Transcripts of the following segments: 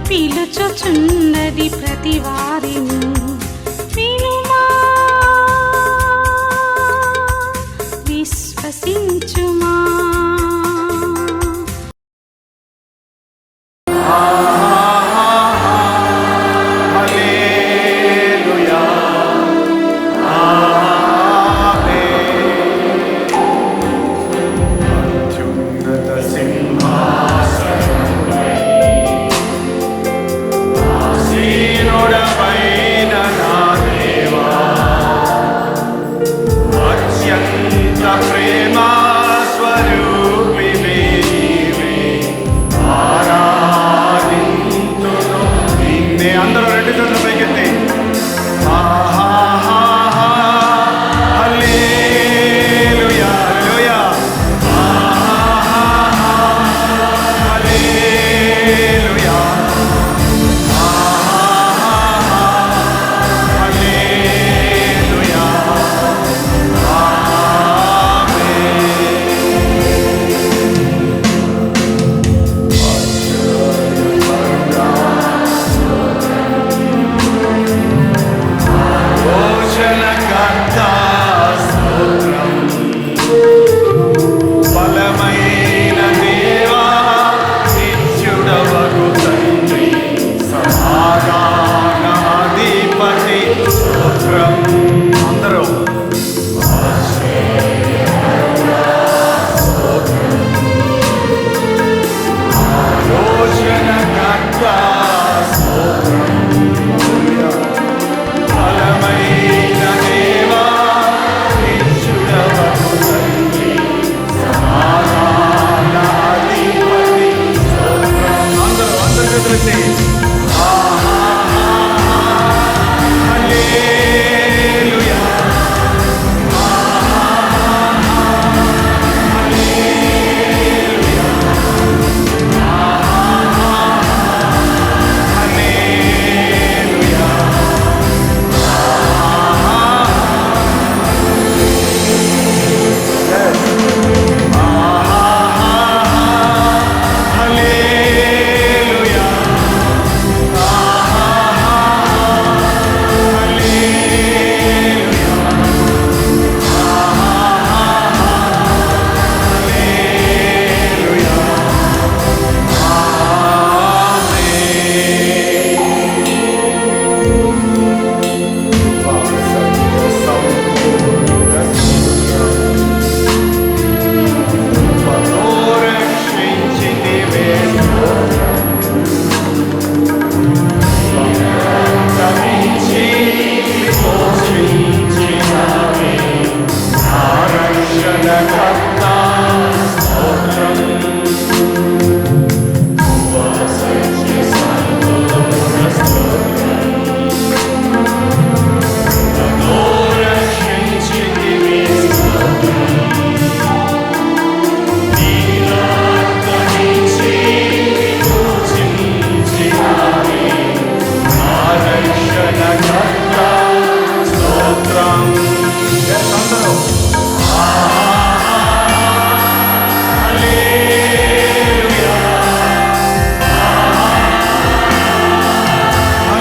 పిలుచుచున్నది ప్రతి వారిని వినుమా, విశ్వసించుమా.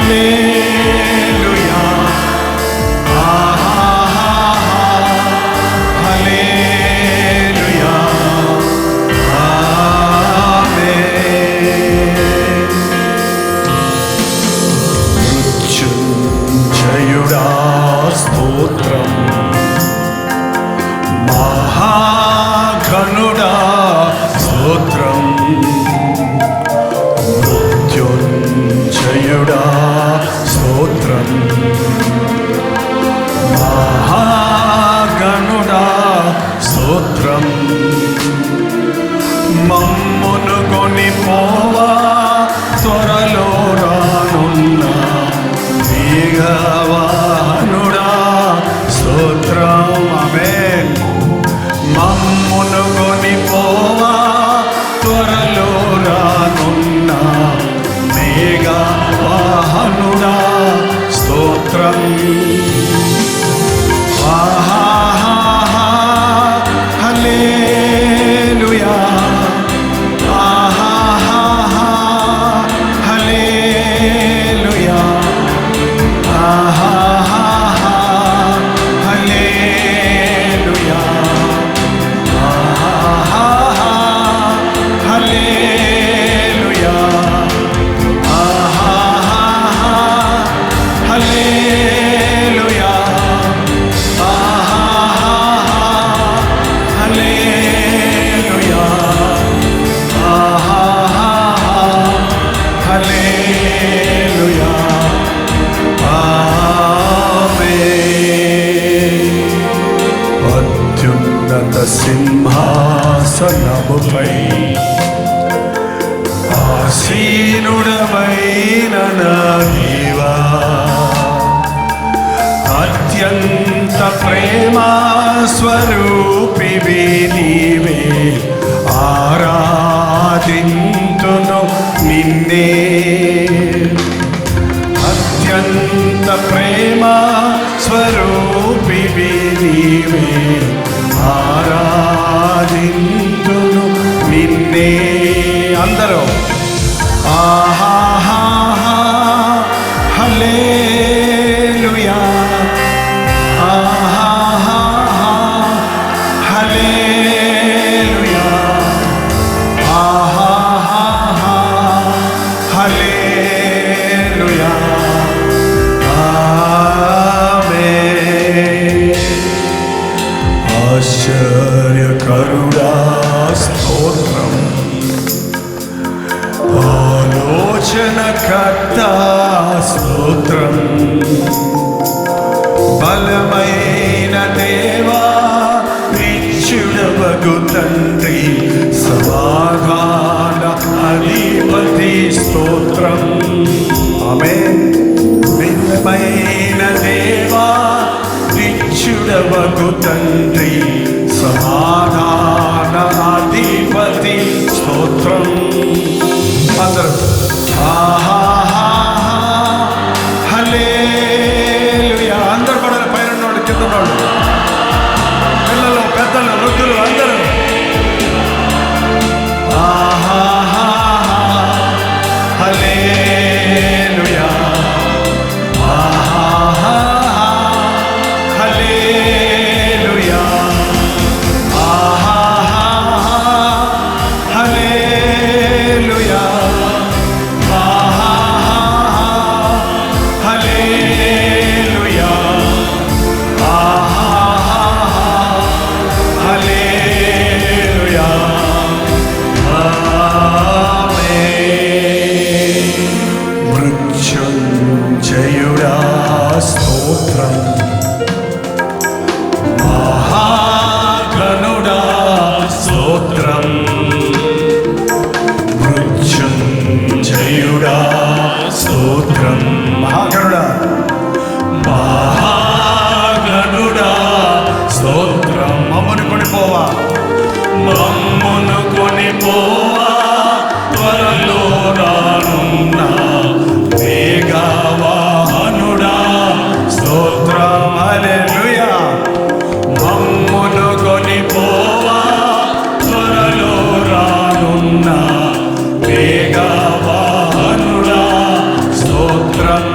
హల్లెలూయా హల్లెలూయా ఆమేన్. మృత్యుంజయుడా స్తోత్రం, మహాఘనుడా స్తోత్రం, మృత్యుంజయుడా స్తోత్రం, మహాగణుడా స్తోత్రం. మమ్మును కొనిపోవా త్వరలో రానున్న వేగవాహనుడా స్తోత్రం. ఆమేన్. మమ్మును కొనిపోవా త్వరలో రానున్న వేగవాహనుడా స్తోత్రం. హల్లెలూయా హల్లెలూయా హల్లెలూయా హల్లెలూయా హల్లెలూయా హల్లెలూయా హల్లెలూయా ఆమేన్. అత్యున్నత సింహాసనముపై ఆసీనుడమైన నా దేవా, అత్యంత ప్రేమా స్వరూపివి నీవే, ఆరాధింతును నిన్నే. అత్యంత ప్రేమా స్వరూపివి నీవే, ఆరాధింతును నిన్నే. అందరూ ఆహా హల్లెలూయా హల్లెలూయా హల్లెలూయా ఆమేన్. ఆశ్చర్యకరుడా స్తోత్రం, ఆలోచనకర్త స్తోత్రం, బలమైన దేవా నిత్యుడవగు తండ్రి, సమాధాన అధిపతి స్తోత్రం. ఆమేన్. బలమైన దేవా నిత్యుడవగు తండ్రి, సమాధాన అధిపతి స్తోత్రం. అందరూ హల్లెలూయా. అందరూ పడాలి, పైన ఉన్నోళ్ళు కింద ఉన్నోళ్ళు, పిల్లలు పెద్దలు వృద్ధులు అందరూ హల్లెలూయా హల్లెలూయా హల్లెలూయా హల్లెలూయా హల్లెలూయా ఆమేన్. మృత్యుంజయుడా స్తోత్రం, మహాగణుడా స్తోత్రం, మృత్యుంజయుడా స్తోత్రం. మహాగణుడా మహాగణుడా స్తోత్రం. మమ్మును కొనిపోవా, మమ్మును కొనిపోవా త్వరలో రానున్న వేగవాహనుడా స్తోత్రం. హల్లెలూయా. మమ్మును కొనిపోవా త్వరలో రానున్న వేగవాహనుడా స్తోత్రం.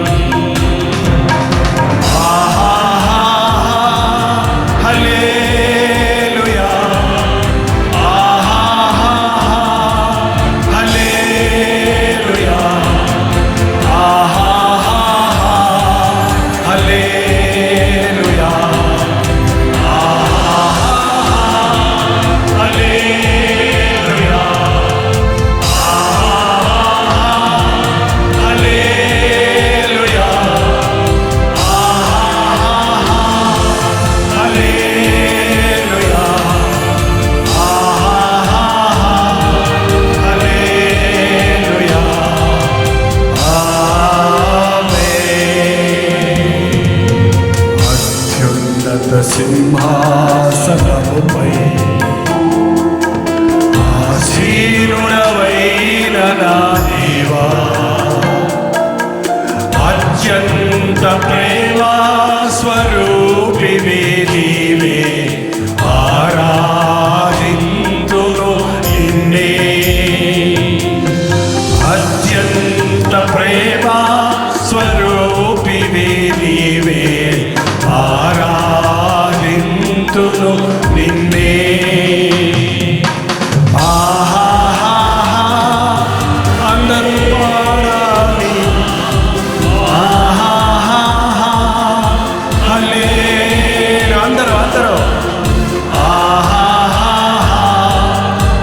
ప్రేమ స్వరూపివి నీవే ఆరాధింతును నిన్నే అత్యంత ప్రేమ స్వరూపివి నీవే ఆరాధింతును నిన్నే అందరూ పాడాలి అందరూ అందరూ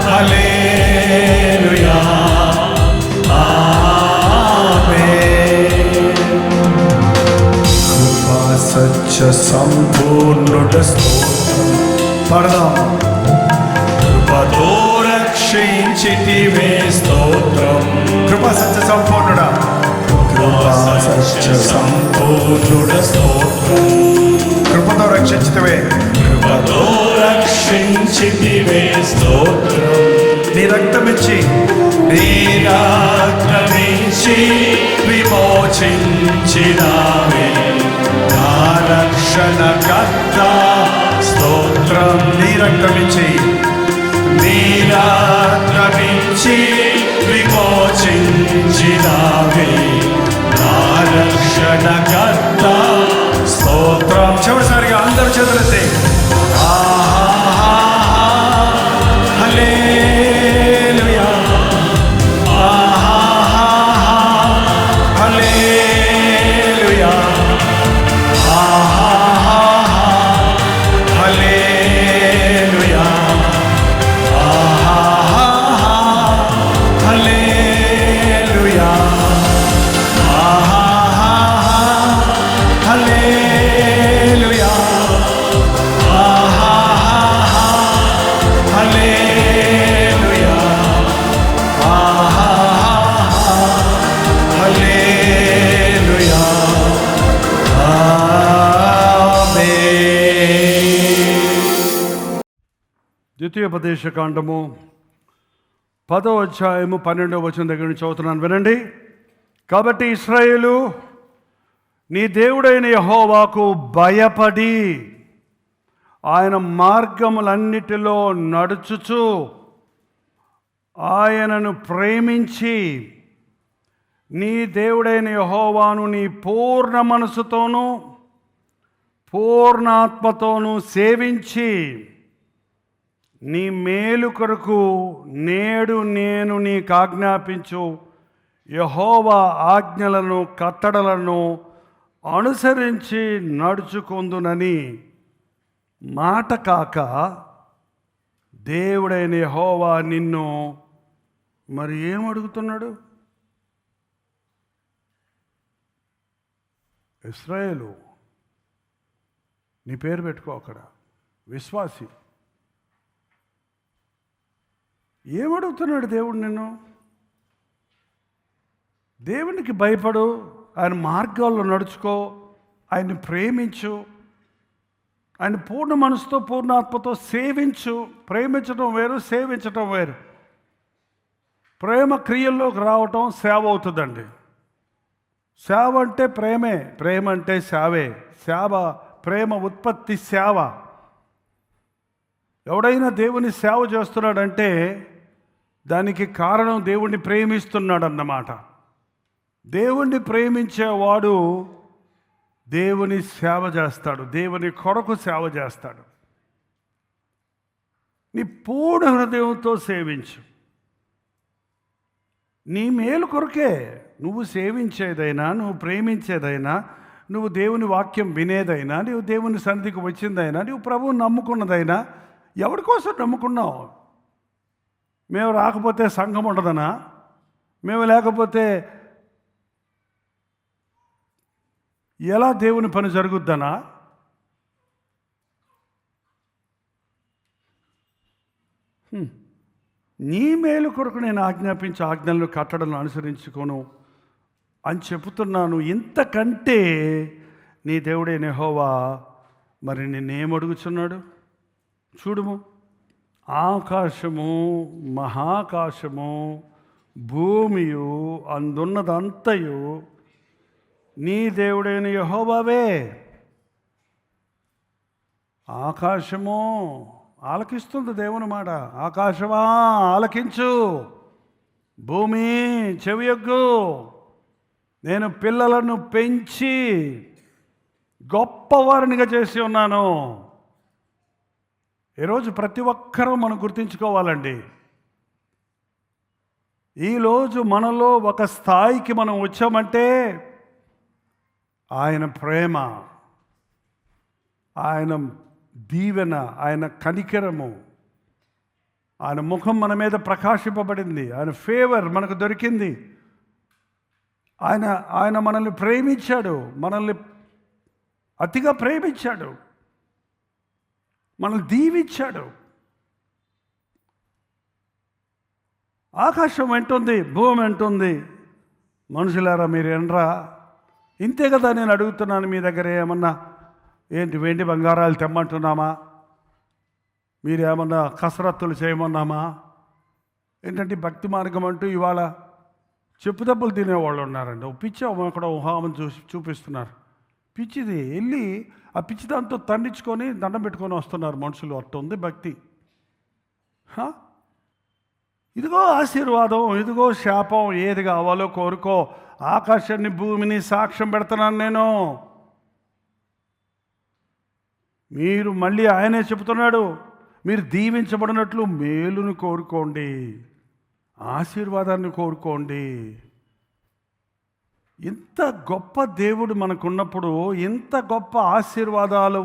హల్లెలూయా ఆమేన్. కృపా సత్య సంపూర్ణుడ స్తోత్రం పడదాం. కృపతో రక్షించితివే స్తోత్రం. కృపా సత్య సంపూర్ణుడా కృపా సత్య సంపూర్ణుడ స్తోత్రం. కృపతో రక్షించితివే కృపతో రక్షించితివే స్తోత్రం. నీ రక్తమిచ్చి విమోచించినావే నా రక్షణకర్త స్తోత్రం. నీ రక్తమిచ్చి విమోచించినావే నా రక్షణకర్త స్తోత్రం. చివరిసారిగా అందరు చేతులెత్తి హల్లెలూయా హల్లెలూయా హల్లెలూయా హల్లెలూయా హల్లెలూయా హల్లెలూయా హల్లెలూయా ద్వితీయోపదేశకాండము 10వ అధ్యాయము 12వ వచనం దగ్గర నుంచి చదువుతున్నాను, వినండి. కాబట్టి ఇశ్రాయేలు నీ దేవుడైన యెహోవాకు భయపడి ఆయన మార్గములన్నిటిలో నడుచుచు ఆయనను ప్రేమించి నీ దేవుడైన యెహోవాను నీ పూర్ణ మనసుతోనూ పూర్ణాత్మతోనూ సేవించి నీ మేలు కొరకు నేడు నేను నీకు ఆజ్ఞాపించు యెహోవా ఆజ్ఞలను కట్టడలను అనుసరించి నడుచుకొందునని మాట కాక దేవుడైన యెహోవా నిన్ను మరి ఏమడుగుతున్నాడు? ఇశ్రాయేలు, నీ పేరు పెట్టుకో అక్కడ, విశ్వాసి. ఏమడుగుతున్నాడు దేవుడు నిన్ను? దేవునికి భయపడు, ఆయన మార్గాల్లో నడుచుకో, ఆయన్ని ప్రేమించు, ఆయన పూర్ణ మనసుతో పూర్ణాత్మతో సేవించు. ప్రేమించడం వేరు, సేవించడం వేరు. ప్రేమ క్రియల్లోకి రావటం సేవ అవుతుందండి. సేవ అంటే ప్రేమే, ప్రేమ అంటే సేవే. సేవ, ప్రేమ ఉత్పత్తి సేవ. ఎవడైనా దేవుని సేవ చేస్తున్నాడంటే దానికి కారణం దేవుణ్ణి ప్రేమిస్తున్నాడు అన్నమాట. దేవుణ్ణి ప్రేమించేవాడు దేవుని సేవ చేస్తాడు, దేవుని కొరకు సేవ చేస్తాడు. నీ పూర్ణ హృదయంతో సేవించు. నీ మేలు కొరకే నువ్వు సేవించేదైనా, నువ్వు ప్రేమించేదైనా, నువ్వు దేవుని వాక్యం వినేదైనా, నువ్వు దేవుని సన్నిధికి వచ్చిందైనా, నువ్వు ప్రభువుని నమ్ముకున్నదైనా, ఎవరి కోసం నమ్ముకున్నావు? మేము రాకపోతే సంఘం ఉండదనా? మేము లేకపోతే ఎలా దేవుని పని జరుగుద్దనా? నీ మేలు కొరకు నేను ఆజ్ఞాపించే ఆజ్ఞలను కట్టడలను అనుసరించుకోను అని చెబుతున్నాను. ఇంతకంటే నీ దేవుడైన యెహోవా మరి నిన్నేమడుగుచున్నాడు? చూడుము, ఆకాశము మహాకాశము భూమియు అందున్నదంతయు నీ దేవుడైన యెహోవావే. ఆకాశము ఆలకిస్తుంది దేవుని మాట. ఆకాశమా ఆలకించు, భూమి చెవియొగ్గు. నేను పిల్లలను పెంచి గొప్పవారినిగా చేసి ఉన్నాను. ఈరోజు ప్రతి ఒక్కరూ మనం గుర్తుంచుకోవాలండి. ఈరోజు మనలో ఒక స్థాయికి మనం వచ్చామంటే ఆయన ప్రేమ, ఆయన దీవెన, ఆయన కనికరము, ఆయన ముఖం మన మీద ప్రకాశింపబడింది, ఆయన ఫేవర్ మనకు దొరికింది. ఆయన మనల్ని ప్రేమించాడు, మనల్ని అతిగా ప్రేమించాడు, మనల్ని దీవించాడు. ఆకాశం అంటుంది, భూమి అంటుంది, మనుషులారా మీరు ఎనరా? ఇంతే కదా నేను అడుగుతున్నాను మీ దగ్గర. ఏమన్నా ఏంటి వెండి బంగారాలు తెమ్మంటున్నామా? మీరు ఏమన్నా కసరత్తులు చేయమన్నామా? ఏంటంటే భక్తి మార్గం అంటూ ఇవాళ చెప్పుదెబ్బలు తినేవాళ్ళు ఉన్నారండి. పిచ్చి అక్కడ ఊహామని చూపిస్తున్నారు. పిచ్చిది వెళ్ళి ఆ పిచ్చి దాంతో తండించుకొని దండం పెట్టుకొని వస్తున్నారు మనుషులు. అట్టుంది భక్తి. ఇదిగో ఆశీర్వాదం, ఇదిగో శాపం, ఏది కావాలో కోరుకో. ఆకాశాన్ని భూమిని సాక్ష్యం పెడుతున్నాను నేను. మీరు మళ్ళీ ఆయనే చెబుతున్నాడు, మీరు దీవించబడినట్లు మేలును కోరుకోండి, ఆశీర్వాదాన్ని కోరుకోండి. ఇంత గొప్ప దేవుడు మనకున్నప్పుడు, ఇంత గొప్ప ఆశీర్వాదాలు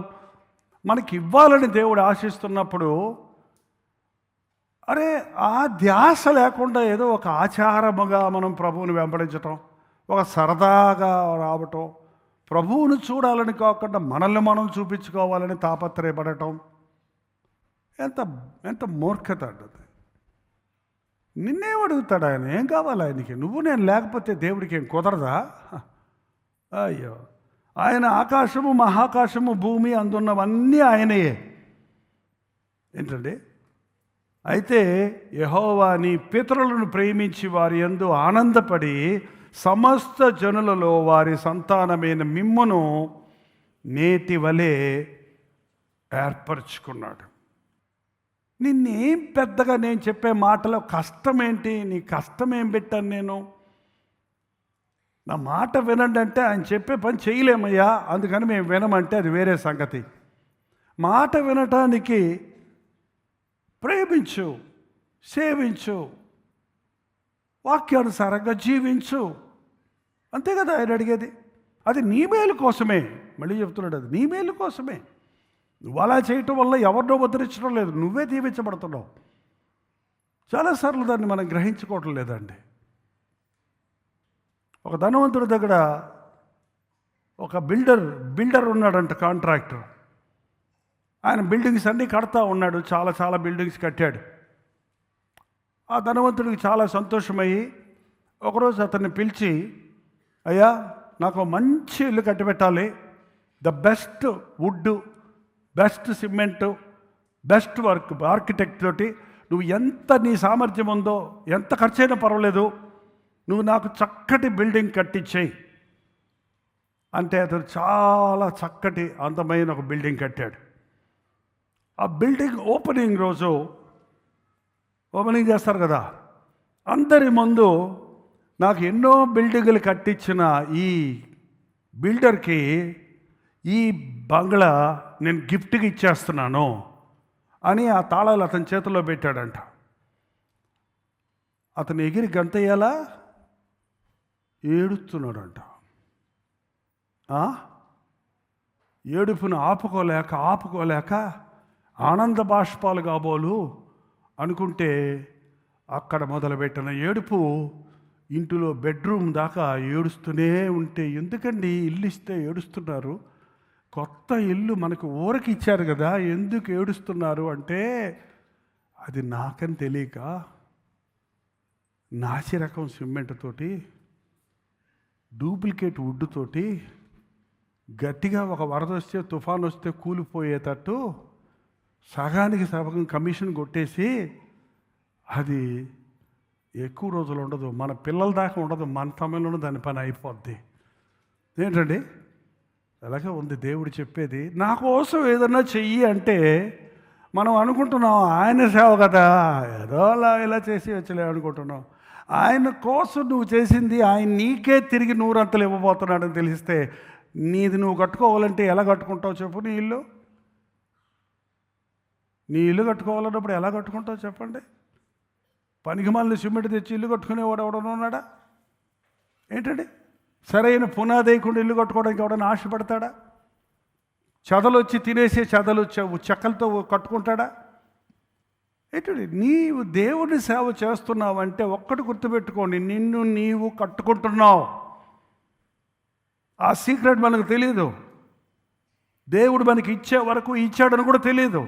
మనకి ఇవ్వాలని దేవుడు ఆశిస్తున్నప్పుడు, అరే ఆ ధ్యాస లేకుండా ఏదో ఒక ఆచారముగా మనం ప్రభువుని వెంబడించటం, ఒక సరదాగా రావటం, ప్రభువును చూడాలని కాకుండా మనల్ని మనం చూపించుకోవాలని తాపత్రయపడటం ఎంత మూర్ఖత అంటది. నిన్నేమడుగుతాడు ఆయన? ఏం కావాలి ఆయనకి? నువ్వు నేను లేకపోతే దేవుడికి ఏం కుదరదా? అయ్యో, ఆయన ఆకాశము, మహాకాశము, భూమి అందున్నవన్నీ ఆయనయే. ఏంటండి? అయితే యెహోవా నీ పితరులను ప్రేమించి వారి యందు ఆనందపడి సమస్త జనులలో వారి సంతానమైన మిమ్మును నేటి వలె ఏర్పరచుకున్నాడు. నిన్నేం పెద్దగా నేను చెప్పే మాటలో కష్టమేంటి? నీ కష్టమేం పెట్టాను నేను? నా మాట వినండి అంటే ఆయన చెప్పే పని చేయలేమయ్యా, అందుకని మేము వినమంటే అది వేరే సంగతి. మాట వినటానికి ప్రేమించు, సేవించు, వాక్యానుసారంగా జీవించు, అంతే కదా ఆయన అడిగేది. అది నీ మేలు కోసమే. మళ్ళీ చెప్తున్నాడు, అది నీ మేలు కోసమే. నువ్వు అలా చేయటం వల్ల ఎవరినో ఉద్ధరించడం లేదు, నువ్వే దీవించబడుతున్నావు. చాలాసార్లు దాన్ని మనం గ్రహించుకోవటం లేదండి. ఒక ధనవంతుడి దగ్గర ఒక బిల్డర్ ఉన్నాడంట, కాంట్రాక్టర్. ఆయన బిల్డింగ్స్ అన్నీ కడతా ఉన్నాడు, చాలా బిల్డింగ్స్ కట్టాడు. ఆ ధనవంతుడికి చాలా సంతోషమయ్యి ఒకరోజు అతన్ని పిలిచి, అయ్యా నాకు మంచి ఇల్లు కట్టిపెట్టాలి, the best wood, best cement, best work, architect తోటి నువ్వు ఎంత నీ సామర్థ్యం ఉందో, ఎంత ఖర్చైనా పర్వాలేదు, నువ్వు నాకు చక్కటి బిల్డింగ్ కట్టించేయి అంటే అతను చాలా చక్కటి అందమైన ఒక బిల్డింగ్ కట్టాడు. ఆ బిల్డింగ్ ఓపెనింగ్ రోజు ఓపెనింగ్ చేస్తారు కదా, అందరి ముందు నాకు ఎన్నో బిల్డింగులు కట్టించిన ఈ బిల్డర్కి ఈ బంగ్లా నేను గిఫ్ట్గా ఇచ్చేస్తున్నాను అని ఆ తాళాలు అతని చేతిలో పెట్టాడంట. అతను ఎగిరి గంతయ్యాలా ఏడుస్తున్నాడంట. ఏడుపును ఆపుకోలేక ఆనంద బాష్పాలు కాబోలు అనుకుంటే అక్కడ మొదలుపెట్టిన ఏడుపు ఇంటిలో బెడ్రూమ్ దాకా ఏడుస్తూనే ఉంటే, ఎందుకండి ఇల్లు ఇస్తే ఏడుస్తున్నారు? కొత్త ఇల్లు మనకు ఊరకి ఇచ్చారు కదా, ఎందుకు ఏడుస్తున్నారు అంటే, అది నాకని తెలియక నాసి రకం సిమెంట్ తోటి, డూప్లికేట్ వుడ్ తోటి గట్టిగా ఒక వరద వస్తే, తుఫాన్ వస్తే కూలిపోయేటట్టు సగానికి సగం కమిషన్ కొట్టేసి, అది ఎక్కువ రోజులు ఉండదు, మన పిల్లల దాకా ఉండదు, మన సమయంలోనే దాని పని అయిపోద్ది. ఏంటండి అలాగే ఉంది దేవుడు చెప్పేది. నా కోసం ఏదన్నా చెయ్యి అంటే మనం అనుకుంటున్నాం ఆయన సేవ కదా, ఏదో అలా ఇలా చేసి వచ్చలే అనుకుంటున్నాం. ఆయన కోసం నువ్వు చేసింది ఆయన నీకే తిరిగి 100 అంతలు ఇవ్వబోతున్నాడని తెలిస్తే నీది నువ్వు కట్టుకోవాలంటే ఎలా కట్టుకుంటావు చెప్పు? నీ ఇల్లు కట్టుకోవాలన్నప్పుడు ఎలా కట్టుకుంటావు చెప్పండి? పనికిమాలిన సిమెంట్ తెచ్చి ఇల్లు కట్టుకునేవాడు ఎవడన్నా ఉన్నాడా? ఏంటండి సరైన పునాది వేయకుండా ఇల్లు కట్టుకోవడానికి ఎవడన్నా ఆశపడతాడా? చెదలు వచ్చి తినేసే చెదలు చెక్కలతో కట్టుకుంటాడా? ఏంటండి నీవు దేవుని సేవ చేస్తున్నావంటే ఒక్కటి గుర్తుపెట్టుకోండి, నిన్ను నీవు కట్టుకుంటున్నావు. ఆ సీక్రెట్ మనకు తెలియదు. దేవుడు మనకి ఇచ్చే వరకు ఇచ్చాడని కూడా తెలియదు.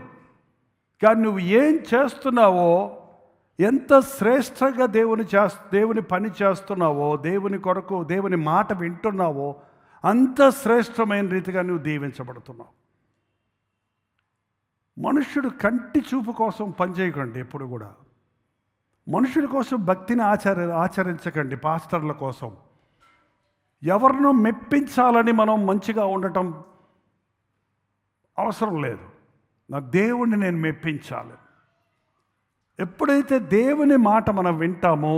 కానీ నువ్వు ఏం చేస్తున్నావో, ఎంత శ్రేష్టంగా దేవుని పని చేస్తున్నావో, దేవుని కొరకు దేవుని మాట వింటున్నావో అంత శ్రేష్టమైన రీతిగా నువ్వు దీవించబడుతున్నావు. మనుష్యుడు కంటి చూపు కోసం పనిచేయకండి. ఎప్పుడు కూడా మనుషుల కోసం భక్తిని ఆచరించకండి. పాస్టర్ల కోసం ఎవరినో మెప్పించాలని మనం మంచిగా ఉండటం అవసరం లేదు. నా దేవుణ్ణి నేను మెప్పించాలి. ఎప్పుడైతే దేవుని మాట మనం వింటామో,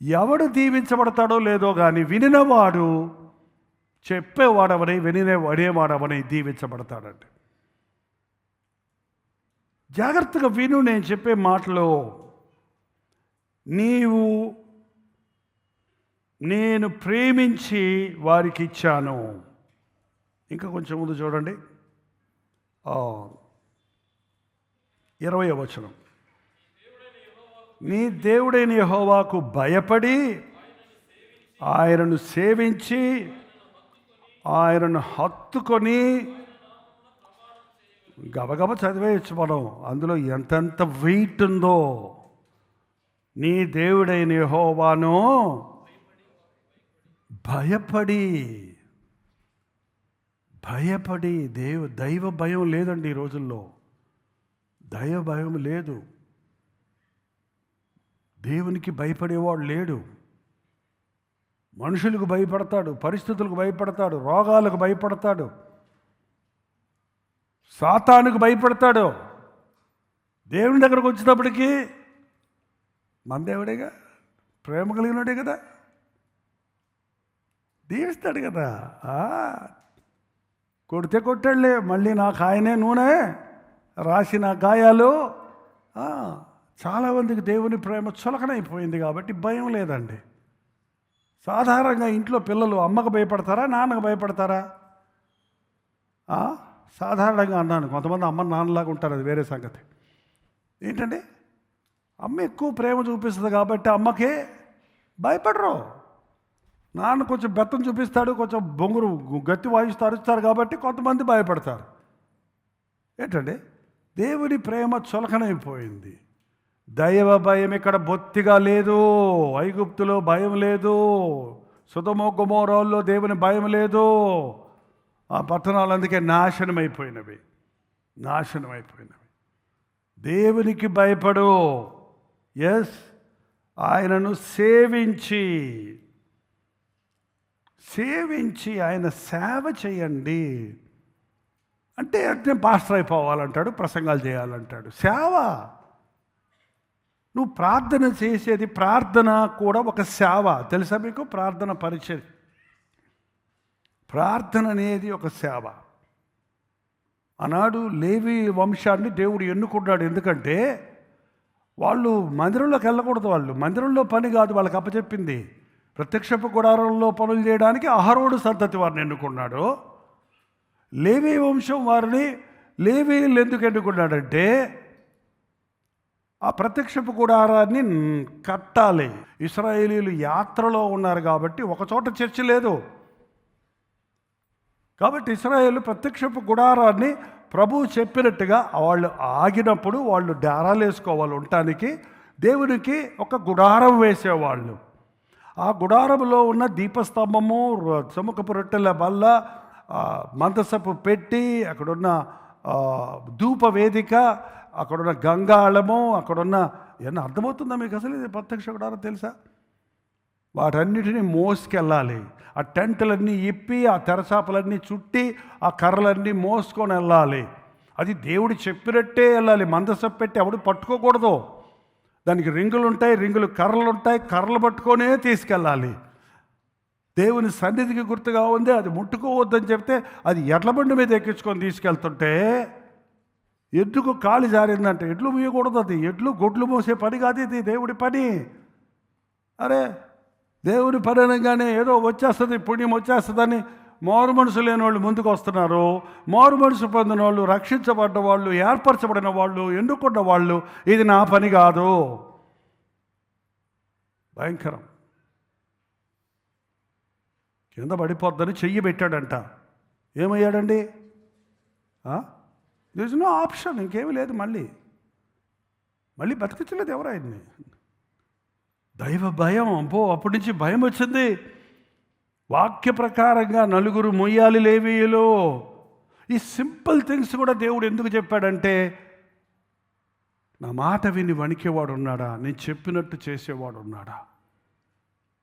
ఎవడు దీవించబడతాడో లేదో కానీ వినినవాడు చెప్పేవాడవని వినేవాడవని దీవించబడతాడండి. జాగ్రత్తగా విను నేను చెప్పే మాటలో. నేను ప్రేమించి వారికి ఇచ్చాను. ఇంకా కొంచెం ముందు చూడండి, 20వ వచనం. నీ దేవుడైన యెహోవాకు భయపడి ఆయనను సేవించి ఆయనను హత్తుకొని, గబగబ చదివేయచ్చు మనం, అందులో ఎంతెంత వెయిట్ ఉందో. నీ దేవుడైన యెహోవాను భయపడి దైవ భయం లేదండి ఈ రోజుల్లో. దైవ భయం లేదు. దేవునికి భయపడేవాడు లేడు. మనుషులకు భయపడతాడు, పరిస్థితులకు భయపడతాడు, రోగాలకు భయపడతాడు, సాతానుకు భయపడతాడు. దేవుని దగ్గరకు వచ్చేటప్పటికి మన దేవుడేగా, ప్రేమ కలిగినోడే కదా, దీవిస్తాడు కదా. కొడితే కొట్టాడులే, మళ్ళీ నాకు ఆయనే నూనె రాసిన గాయాలు. చాలామందికి దేవుని ప్రేమ చులకనైపోయింది కాబట్టి భయం లేదండి. సాధారణంగా ఇంట్లో పిల్లలు అమ్మకు భయపడతారా, నాన్నకు భయపడతారా? సాధారణంగా అన్నాను. కొంతమంది అమ్మ నాన్నలాగా ఉంటారు, అది వేరే సంగతి. ఏంటంటే అమ్మ ఎక్కువ ప్రేమ చూపిస్తుంది కాబట్టి అమ్మకే భయపడరు. నాన్న కొంచెం బెత్తం చూపిస్తాడు, కొంచెం బొంగురు గట్టి వాయిస్తూ అరుస్తారు కాబట్టి కొంతమంది భయపడతారు. ఏంటండి దేవుని ప్రేమ చులకనైపోయింది. దైవ భయం ఇక్కడ బొత్తిగా లేదు. ఐగుప్తులో భయం లేదు, సొదొమ గొమొర్రాలో దేవుని భయం లేదు. ఆ పట్టణాలు అందుకే నాశనమైపోయినవి. దేవునికి భయపడు. ఆయనను సేవించి ఆయన సేవ చేయండి. అంటే పాస్టర్ అయిపోవాలంటాడు, ప్రసంగాలు చేయాలంటాడు. సేవ, నువ్వు ప్రార్థన చేసేది, ప్రార్థన కూడా ఒక సేవ. తెలుసా మీకు? ప్రార్థన పరిచయం, ప్రార్థన అనేది ఒక సేవ. ఆనాడు లేవి వంశాన్ని దేవుడు ఎన్నుకున్నాడు. ఎందుకంటే వాళ్ళు మందిరంలోకి వెళ్ళకూడదు. వాళ్ళు మందిరంలో పని కాదు వాళ్ళకి అప్పచెప్పింది. ప్రత్యక్షపు గుడారంలో పనులు చేయడానికి అహరోను సంతతి వారిని ఎన్నుకున్నాడు. లేవి వంశం వారిని లేవీయులు ఎందుకు ఎన్నుకున్నాడంటే ఆ ప్రత్యక్షపు గుడారాన్ని కట్టాలి. ఇశ్రాయేలీయులు యాత్రలో ఉన్నారు కాబట్టి ఒకచోట చర్చ లేదు. కాబట్టి ఇశ్రాయేలు ప్రత్యక్షపు గుడారాన్ని ప్రభువు చెప్పినట్టుగా వాళ్ళు ఆగినప్పుడు వాళ్ళు డేరాలు వేసుకోవాలి ఉండటానికి. దేవునికి ఒక గుడారం వేసేవాళ్ళు. ఆ గుడారంలో ఉన్న దీపస్తంభము, సముఖపు రొట్టెల బల్ల, మందసపు పెట్టి, అక్కడున్న ధూప వేదిక, అక్కడున్న గంగాళము, అక్కడున్న ఏమన్నా అర్థమవుతుందా మీకు? అసలు ఇది ప్రత్యక్ష గుడారం తెలుసా? వాటన్నిటినీ మోసుకెళ్ళాలి. ఆ టెంట్లన్నీ ఇప్పి ఆ తెరచాపలన్నీ చుట్టి ఆ కర్రలన్నీ మోసుకొని వెళ్ళాలి. అది దేవుడు చెప్పినట్టే వెళ్ళాలి. మందసం పెట్టి ఎవడు పట్టుకోకూడదు. దానికి రింగులు ఉంటాయి, రింగులు కర్రలు ఉంటాయి, కర్రలు పట్టుకొనే తీసుకెళ్ళాలి. దేవుని సన్నిధికి గుర్తుగా ఉంది, అది ముట్టుకోవద్దని చెప్తే అది ఎడ్ల బండి మీద ఎక్కించుకొని తీసుకెళ్తుంటే ఎడ్లుకు కాలు జారిందంటే ఎడ్లు మూయకూడదు. అది ఎడ్లు గొడ్లు మోసే పని కాదు, ఇది దేవుడి పని. అరే దేవుడి పని అనగానే ఏదో వచ్చేస్తుంది, పుణ్యం వచ్చేస్తుందని మారు మనసు లేని వాళ్ళు ముందుకు వస్తున్నారు. మారు మనసు పొందిన వాళ్ళు, రక్షించబడ్డ వాళ్ళు, ఏర్పరచబడిన వాళ్ళు, ఎన్నుకున్న వాళ్ళు ఇది నా పని కాదు. భయంకరం. కింద పడిపోద్దని చెయ్యి పెట్టాడంట. ఏమయ్యాడండి? దిస్ నో ఆప్షన్, ఇంకేమీ లేదు. మళ్ళీ బతికించలేదు ఎవరు ఆయన్ని. దైవ భయం, అప్పటి నుంచి భయం వచ్చింది. వాక్య ప్రకారంగా నలుగురు మొయ్యాలి లేవీయులు. ఈ సింపుల్ థింగ్స్ కూడా దేవుడు ఎందుకు చెప్పాడంటే, నా మాట విని వణికేవాడు ఉన్నాడా, నేను చెప్పినట్టు చేసేవాడు ఉన్నాడా?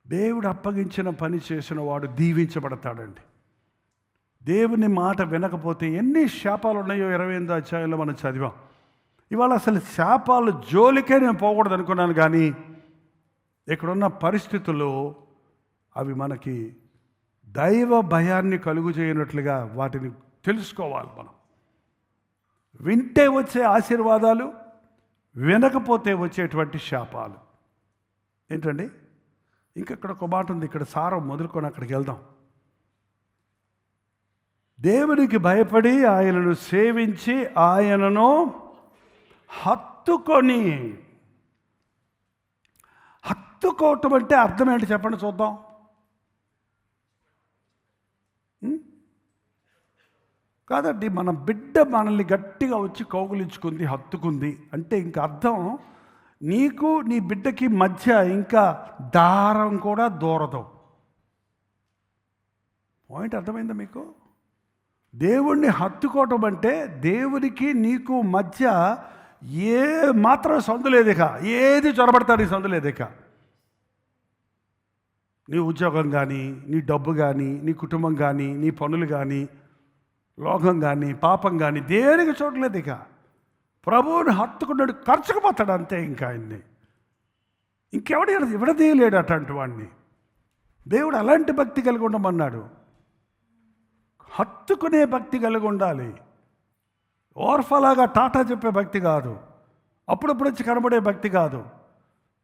దేవుడు అప్పగించిన పని చేసిన వాడు దీవించబడతాడండి. దేవుని మాట వినకపోతే ఎన్ని శాపాలు ఉన్నాయో 28వ అధ్యాయంలో మనం చదివాం. ఇవాళ అసలు శాపాలు జోలికే నేను పోకూడదు అనుకున్నాను, కానీ ఇక్కడున్న పరిస్థితుల్లో అవి మనకి దైవ భయాన్ని కలుగు చేయనట్లుగా వాటిని తెలుసుకోవాలి. మనం వింటే వచ్చే ఆశీర్వాదాలు, వినకపోతే వచ్చేటువంటి శాపాలు ఏంటండి? ఇక్కడ ఒక మాట ఉంది, ఇక్కడ సారం మొదలుకొని అక్కడికి వెళ్దాం. దేవునికి భయపడి ఆయనను సేవించి ఆయనను హత్తుకోవటం అంటే అర్థం ఏంటి చెప్పండి చూద్దాం. కాదండి, మన బిడ్డ మనల్ని గట్టిగా వచ్చి కౌగులించుకుంది, హత్తుకుంది అంటే ఇంక అర్థం నీకు నీ బిడ్డకి మధ్య ఇంకా దారం కూడా దూరదు. పాయింట్ అర్థమైందా మీకు? దేవుణ్ణి హత్తుకోవటం అంటే దేవునికి నీకు మధ్య ఏ మాత్రం సందులేదిక, ఏది చొరబడతాడు సందులేదిక. నీ ఉద్యోగం కానీ, నీ డబ్బు కానీ, నీ కుటుంబం కానీ, నీ పనులు కానీ, లోకం కానీ, పాపం కానీ దేనికి చూడలేదు. ఇక ప్రభువుని హత్తుకున్నాడు, ఖర్చుకుపోతాడు అంతే. ఇంకా ఆయన్ని విడదీయలేడు అట్లాంటి వాడిని. దేవుడు అలాంటి భక్తి కలిగి ఉండమన్నాడు. హత్తుకునే భక్తి కలిగి ఉండాలి. ఓర్ఫలాగా టాటా చెప్పే భక్తి కాదు, అప్పుడప్పుడు వచ్చి కనబడే భక్తి కాదు,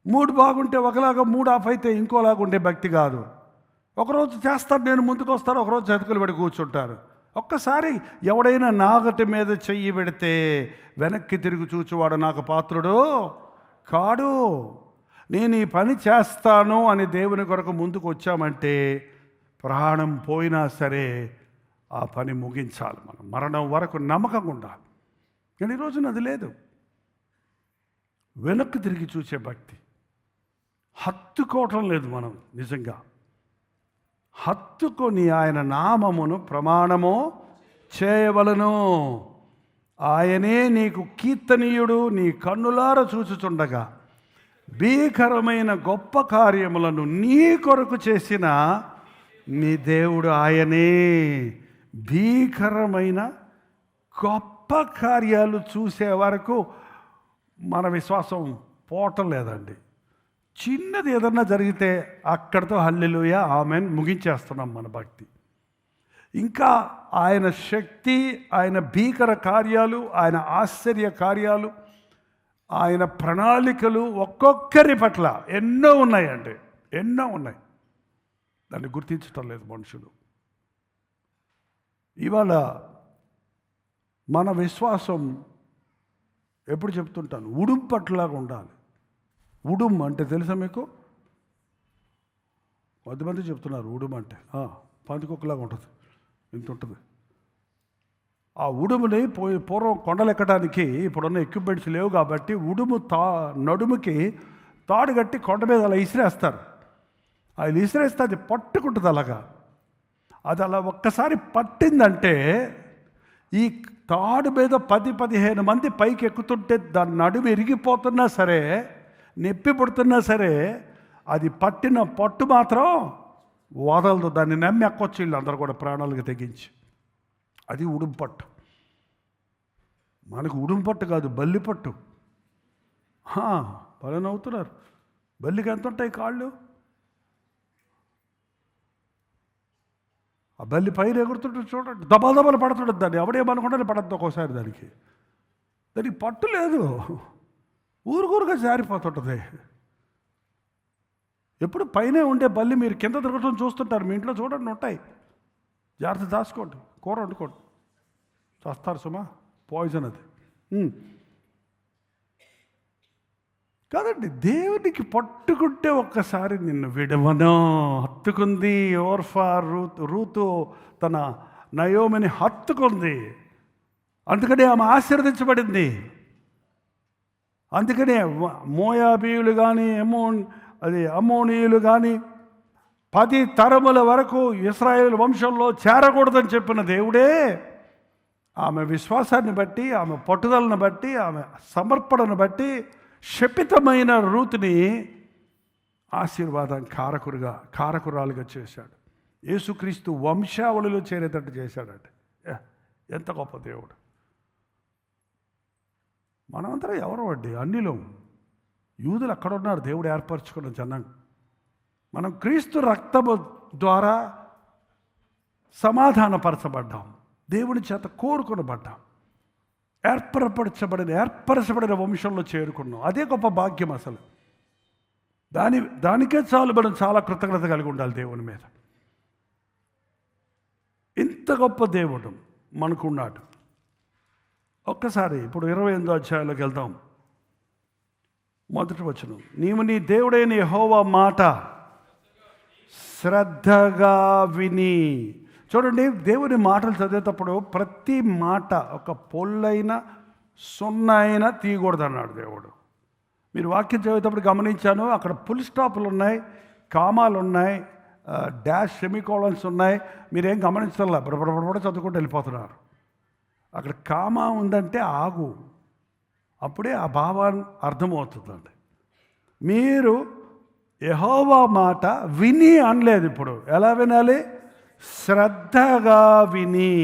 మూడు బాగుంటే ఒకలాగా, మూడు ఆఫ్ అయితే ఇంకోలాగా ఉండే భక్తి కాదు. ఒకరోజు చేస్తారు, నేను ముందుకు వస్తారు, ఒకరోజు చతుకులు పడి కూర్చుంటారు. ఒక్కసారి ఎవడైనా నాగటి మీద చెయ్యి పెడితే వెనక్కి తిరిగి చూచువాడు నాకు పాత్రుడు కాడు. నేను ఈ పని చేస్తాను అని దేవుని కొరకు ముందుకు వచ్చామంటే ప్రాణం పోయినా సరే ఆ పని ముగించాలి. మనం మరణం వరకు నమ్మకంగా ఉండాలి. కానీ ఈరోజున అది లేదు. వెనక్కి తిరిగి చూసే భక్తి, హత్తుకోవటం లేదు. మనం నిజంగా హత్తుకొని ఆయన నామమును ప్రమాణము చేయవలను. ఆయనే నీకు కీర్తనీయుడు, నీ కన్నులార చూచుచుండగా భీకరమైన గొప్ప కార్యములను నీ కొరకు చేసిన నీ దేవుడు ఆయనే. భీకరమైన గొప్ప కార్యాలు చూసే వరకు మన విశ్వాసం పోవటం లేదండి. చిన్నది ఏదన్నా జరిగితే అక్కడితో హల్లెలూయా ఆమెన్ ముగించేస్తున్నాం మన భక్తి. ఇంకా ఆయన శక్తి, ఆయన భీకర కార్యాలు, ఆయన ఆశ్చర్య కార్యాలు, ఆయన ప్రణాళికలు ఒక్కొక్కరి పట్ల ఎన్నో ఉన్నాయండి, ఎన్నో ఉన్నాయి. దాన్ని గుర్తించటం లేదు మనుషులు. ఇవాళ మన విశ్వాసం ఎప్పుడు చెప్తుంటాను, ఉడుం పట్లాగా ఉండాలి. ఉడుం అంటే తెలుసా మీకు? కొద్దిమంది చెప్తున్నారు ఉడుం అంటే పందికొక్కలాగా ఉంటుంది, ఇంత ఉంటుంది. ఆ ఉడుముని పూర్వం కొండలు ఎక్కడానికి ఇప్పుడున్న ఎక్విప్మెంట్స్ లేవు కాబట్టి ఉడుము నడుముకి తాడు కట్టి కొండ మీద అలా ఇసిరేస్తారు. అది ఇసిరేస్తే అది పట్టుకుంటుంది అలాగా. అది అలా ఒక్కసారి పట్టిందంటే ఈ తాడు మీద 10-15 మంది పైకి ఎక్కుతుంటే దాని నడుము ఇరిగిపోతున్నా సరే, నొప్పి పుడుతున్నా సరే, అది పట్టిన పట్టు మాత్రం వదలదు, దాన్ని నమ్మి ఎక్కొచ్చు వీళ్ళు అందరూ కూడా ప్రాణాలకు తెగించి. అది ఉడుంపట్టు. మనకు ఉడుంపట్టు కాదు, బల్లిపట్టు. భలే నవ్వుతున్నారు. బల్లికి ఎంత ఉంటాయి కాళ్ళు? ఆ బల్లి పైన ఎగురుతుంటే చూడండి, దబలు పడుతుంటుంది. దాన్ని ఎవడేమనుకుంటే పడద్దు ఒక్కోసారి. దానికి పట్టు లేదు, ఊరుగా జారిపోతుంటుంది. ఎప్పుడు పైనే ఉండే బల్లి మీరు కింద తిరగటం చూస్తుంటారు. మీ ఇంట్లో చూడండి, ఉంటాయి. జాగ్రత్త దాచుకోండి, కూర వండుకోండి. చేస్తారు సుమా, పాయిజన్ అది. కాదండి, దేవునికి పట్టుకుంటే ఒక్కసారి నిన్ను విడవను. హత్తుకుంది ఓర్ఫా. రూతు తన నయోమిని హత్తుకుంది. అందుకనే ఆమె ఆశీర్వదించబడింది. అందుకనే మోయాబీయులు కానీ అమ్మోనీయులు కానీ 10 తరముల వరకు ఇశ్రాయేలు వంశంలో చేరకూడదని చెప్పిన దేవుడే ఆమె విశ్వాసాన్ని బట్టి, ఆమె పట్టుదలను బట్టి, ఆమె సమర్పణను బట్టి శపితమైన రూతుని ఆశీర్వాదం కారకురాలుగా చేశాడు. యేసుక్రీస్తు వంశావళిలో చేరేటట్టు చేశాడంటే ఎంత గొప్ప దేవుడు. మనమంతా ఎవరు అండి? అన్నిలో యూదులు అక్కడ ఉన్నారు, దేవుడు ఏర్పరచుకున్న జనం. మనం క్రీస్తు రక్తము ద్వారా సమాధానపరచబడ్డాం, దేవుని చేత కోరుకునబడ్డాం, ఏర్పరచబడిన వంశంలో చేరుకున్నాం. అదే గొప్ప భాగ్యం. అసలు దానికే చాలు మనం చాలా కృతజ్ఞత కలిగి ఉండాలి దేవుని మీద. ఇంత గొప్ప దేవుడు మనకున్నాడు. ఒక్కసారి ఇప్పుడు 28వ అధ్యాయంలోకి వెళ్దాం. మొదటి వచనం, నీవు నీ దేవుడైన యెహోవా మాట శ్రద్ధగా విని. చూడండి, దేవుని మాటలు చదివేటప్పుడు ప్రతి మాట ఒక పొల్లైన సున్నా అయినా తీయకూడదు అన్నాడు దేవుడు. మీరు వాక్యం చదివేటప్పుడు గమనించాను, అక్కడ ఫుల్ స్టాపులు ఉన్నాయి, కామాలు ఉన్నాయి, డాష్ సెమికోలన్స్ ఉన్నాయి. మీరేం గమనించాల, బడబడబడ చదువుకుంటూ వెళ్ళిపోతున్నారు. అక్కడ కామా ఉందంటే ఆగు, అప్పుడే ఆ భావాన్ని అర్థమవుతుందండి. మీరు యెహోవా మాట విని అనలేదు. ఇప్పుడు ఎలా వినాలి? శ్రద్ధగా విని.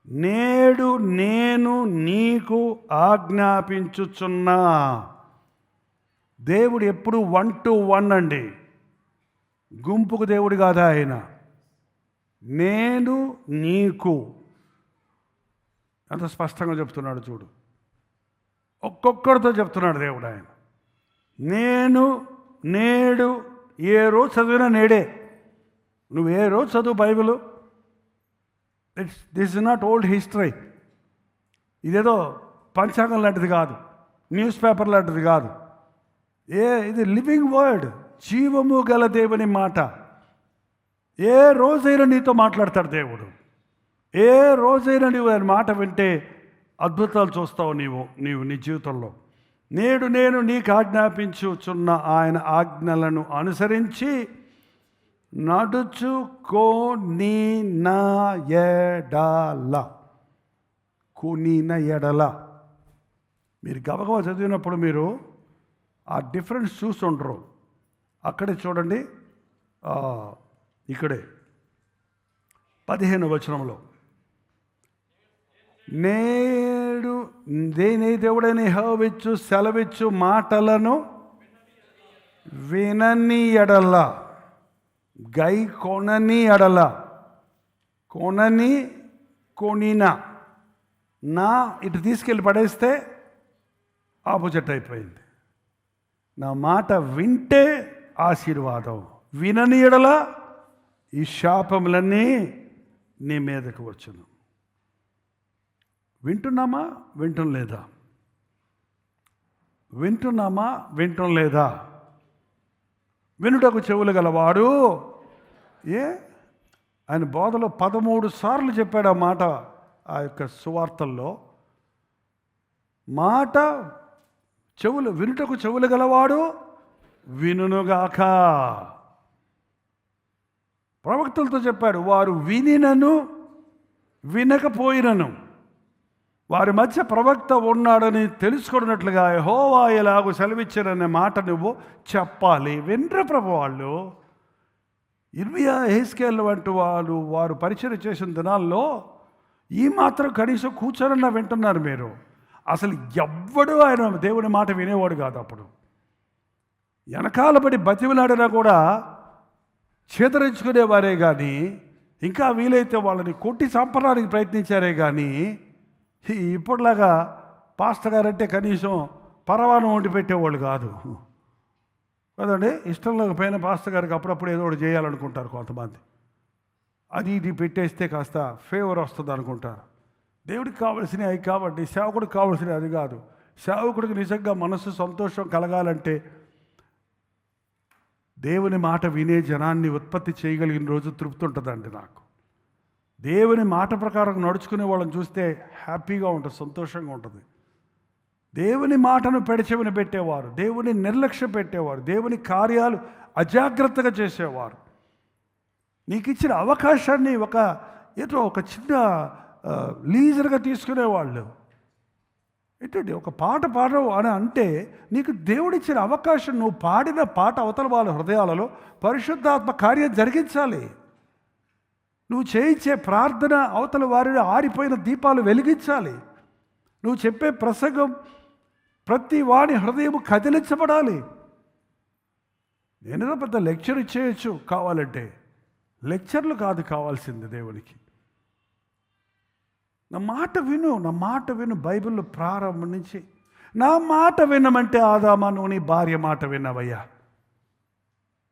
నేడు నేను నీకు ఆజ్ఞాపించుచున్నా. దేవుడు ఎప్పుడు 1 to 1 అండి, గుంపుకు దేవుడు కాదా ఆయన. నేను నీకు అంత స్పష్టంగా చెప్తున్నాడు చూడు. ఒక్కొక్కరితో చెప్తున్నాడు దేవుడు ఆయన. నేను, నేడు, ఏ రోజు చదివినా నేడే. నువ్వు ఏ రోజు చదువు Bible, this is not old history. ఇదేదో పంచాంగం లాంటిది కాదు, న్యూస్ పేపర్ లాంటిది కాదు. ఇది లివింగ్ వర్డ్, జీవము గల దేవుని మాట. ఏ రోజైనా నీతో మాట్లాడతాడు దేవుడు. ఏ రోజైనా నీవు ఆయన మాట వింటే అద్భుతాలు చూస్తావు నీవు నీ జీవితంలో. నేడు నేను నీకు ఆజ్ఞాపించుచున్న ఆయన ఆజ్ఞలను అనుసరించి కొనిన ఎడల. మీరు గబగబా చదివినప్పుడు మీరు ఆ డిఫరెన్స్ చూస్తుండరు. అక్కడే చూడండి, ఇక్కడే 15వ వచనంలో, నేడు దేని దేవుడైన యెహోవా సెలవిచ్చు మాటలను వినని ఎడల, గై కొనని ఎడల, కొనిన నా ఇటు తీసుకెళ్ళి పడేస్తే ఆపోజిట్ అయిపోయింది. నా మాట వింటే ఆశీర్వాదం, వినని ఎడల ఈ శాపములన్నీ నీ మీదకు వచ్చును. వింటున్నామా? వింటం లేదా? వింటున్నామా? వింటం లేదా? వినుటకు చెవులు గలవాడు. ఆయన బోధలో 13 సార్లు చెప్పాడు ఆ మాట. ఆ యొక్క సువార్తల్లో మాట వినుటకు చెవులు గలవాడు వినుగాక. ప్రవక్తలతో చెప్పాడు, వారు వినినను వినకపోయినను వారి మధ్య ప్రవక్త ఉన్నాడని తెలుసుకున్నట్లుగా యెహోవా ఎలాగూ సెలవిచ్చారనే మాట నువ్వు చెప్పాలి. వినరు ప్రభు వాళ్ళు. ఇర్మియా, యెహెజ్కేలు వంటి వారు పరిచయం చేసిన దినాల్లో ఈ మాత్రం కనీసం కూర్చోనన్నా వింటున్నారు మీరు. అసలు ఎవ్వడూ ఆయన దేవుని మాట వినేవాడు కాదు. అప్పుడు వెనకాల పడి బతిమలాడినా కూడా చేదరించుకునేవారే కానీ, ఇంకా వీలైతే వాళ్ళని కొట్టి చంపడానికి ప్రయత్నించారే కానీ, ఇప్పటిలాగా పాస్టర్ గారంటే కనీసం పరవానం వండి పెట్టేవాళ్ళు కాదు కదండి. ఇష్టం లేకపోయినా పాస్టర్ గారికి అప్పుడప్పుడు ఏదో ఒకటి చేయాలనుకుంటారు కొంతమంది. అది ఇది పెట్టేస్తే కాస్త ఫేవర్ వస్తుంది అనుకుంటారు. దేవుడికి కావాల్సినవి అవి కావండి, సేవకుడికి కావాల్సినవి అది కాదు. సేవకుడికి నిజంగా మనసు సంతోషం కలగాలంటే దేవుని మాట వినే జనాన్ని ఉత్పత్తి చేయగలిగిన రోజు తృప్తి ఉంటుందండి నాకు. దేవుని మాట ప్రకారం నడుచుకునే వాళ్ళని చూస్తే హ్యాపీగా ఉంటుంది, సంతోషంగా ఉంటుంది. దేవుని మాటను పెడచెవిన పెట్టేవారు, దేవుని నిర్లక్ష్య పెట్టేవారు, దేవుని కార్యాలు అజాగ్రత్తగా చేసేవారు, నీకు ఇచ్చిన అవకాశాన్ని ఒక చిన్న లీజర్గా తీసుకునేవాళ్ళు. ఏంటండి, ఒక పాట పాడవు అని అంటే నీకు దేవుడిచ్చిన అవకాశం, నువ్వు పాడిన పాట అవతల వాళ్ళ హృదయాలలో పరిశుద్ధాత్మ కార్యం జరిగించాలి. నువ్వు చేయించే ప్రార్థన అవతల వారిని ఆరిపోయిన దీపాలు వెలిగించాలి. నువ్వు చెప్పే ప్రసంగం ప్రతి వాని హృదయం కదిలించబడాలి. నేనేదో పెద్ద లెక్చర్ ఇచ్చేయచ్చు కావాలంటే, లెక్చర్లు కాదు కావాల్సింది దేవునికి. నా మాట విను. బైబిల్లో ప్రారంభం నుంచి నా మాట వినమంటే, ఆదామా నువ్వు నీ భార్య మాట విన్నావయ్యా.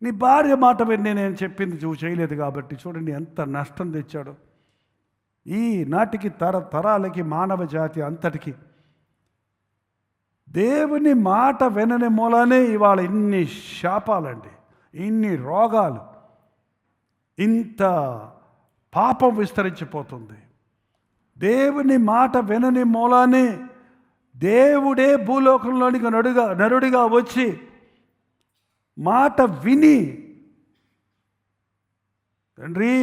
నీ భార్య మాట విని నేను చెప్పింది నువ్వు చేయలేదు కాబట్టి చూడండి ఎంత నష్టం తెచ్చాడు. ఈ నాటికి తరాలకి మానవ జాతి అంతటికి దేవుని మాట వినని మూలానే ఇవాళ ఇన్ని శాపాలండి, ఇన్ని రోగాలు, ఇంత పాపం విస్తరించిపోతుంది. దేవుని మాట వినని మూలానే దేవుడే భూలోకంలోనికి నరుడిగా వచ్చి మాట విని, తండ్రి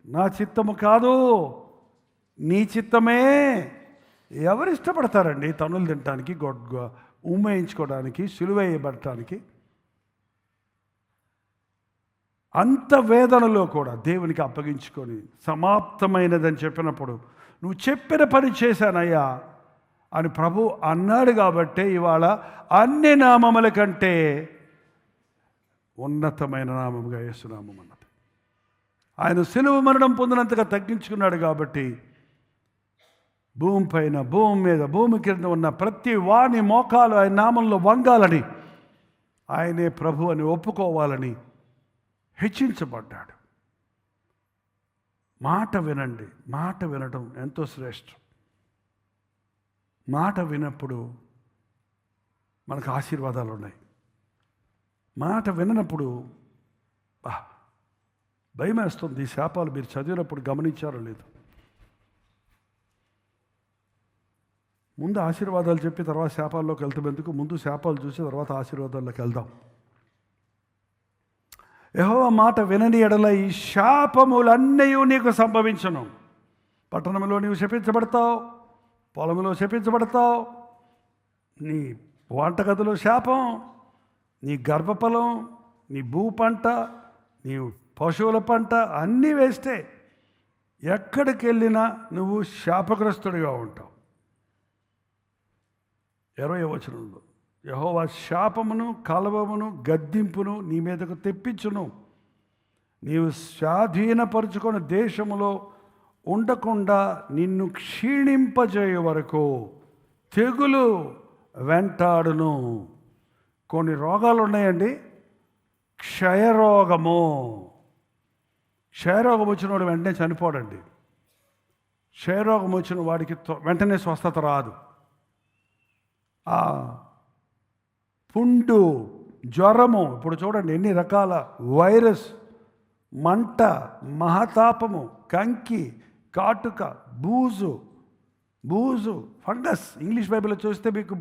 నా చిత్తము కాదు నీ చిత్తమే. ఎవరు ఇష్టపడతారండి తనులు తినటానికి, ఉమ్మేయించుకోవడానికి, సిలువేయబడటానికి? అంత వేదనలో కూడా దేవునికి అప్పగించుకొని సమాప్తమైనదని చెప్పినప్పుడు నువ్వు చెప్పిన పని చేశానయ్యా అని ప్రభు అన్నాడు. కాబట్టే ఇవాళ అన్ని నామముల కంటే ఉన్నతమైన నామముగా యేసునామం అన్నది. ఆయన సిలువ మరణం పొందినంతగా తగ్గించుకున్నాడు కాబట్టి భూమి పైన, భూమి మీద, భూమి కింద ఉన్న ప్రతి వాని మోకాలు ఆయన నామంలో వంగాలని, ఆయనే ప్రభు అని ఒప్పుకోవాలని హెచ్చించబడ్డాడు. మాట వినండి. మాట వినడం ఎంతో శ్రేష్టం. మాట వినప్పుడు మనకు ఆశీర్వాదాలు ఉన్నాయి. మాట విననప్పుడు భయం వేస్తుంది. ఈ శాపాలు మీరు చదివినప్పుడు గమనించారో లేదు. ముందు ఆశీర్వాదాలు చెప్పి తర్వాత శాపాల్లోకి వెళ్తాం ఎందుకు? ముందు శాపాలు చూసి తర్వాత ఆశీర్వాదాల్లోకి వెళ్దాం. యెహోవా మాట వినని ఎడల ఈ శాపములన్నీ నీకు సంభవించును. పట్టణంలో నీవు శపించబడతావు, పొలంలో శపించబడతావు, నీ వంటగదిలో శాపం, నీ గర్భఫలం, నీ భూ పంట, నీ పశువుల పంట అన్నీ వేస్తే ఎక్కడికి వెళ్ళినా నువ్వు శాపగ్రస్తుడిగా ఉంటావు. 20వ వచనంలో యెహోవా శాపమును, కలవమును, గద్దింపును నీ మీదకు తెప్పించును. నీవు స్వాధీనపరుచుకొని దేశములో ఉండకుండా నిన్ను క్షీణింపజేయ వరకు తెగులు వెంటాడును. కొన్ని రోగాలు ఉన్నాయండి. క్షయరోగము వచ్చినవాడు వెంటనే చనిపోడండి. క్షయరోగం వచ్చిన వాడికి వెంటనే స్వస్థత రాదు. పుండు, జ్వరము, ఇప్పుడు చూడండి ఎన్ని రకాల వైరస్, మంట, మహతాపము, కంకి, కాటుక, బూజు, ఫంగస్. ఇంగ్లీష్ బైబిల్లో చూస్తే మీకు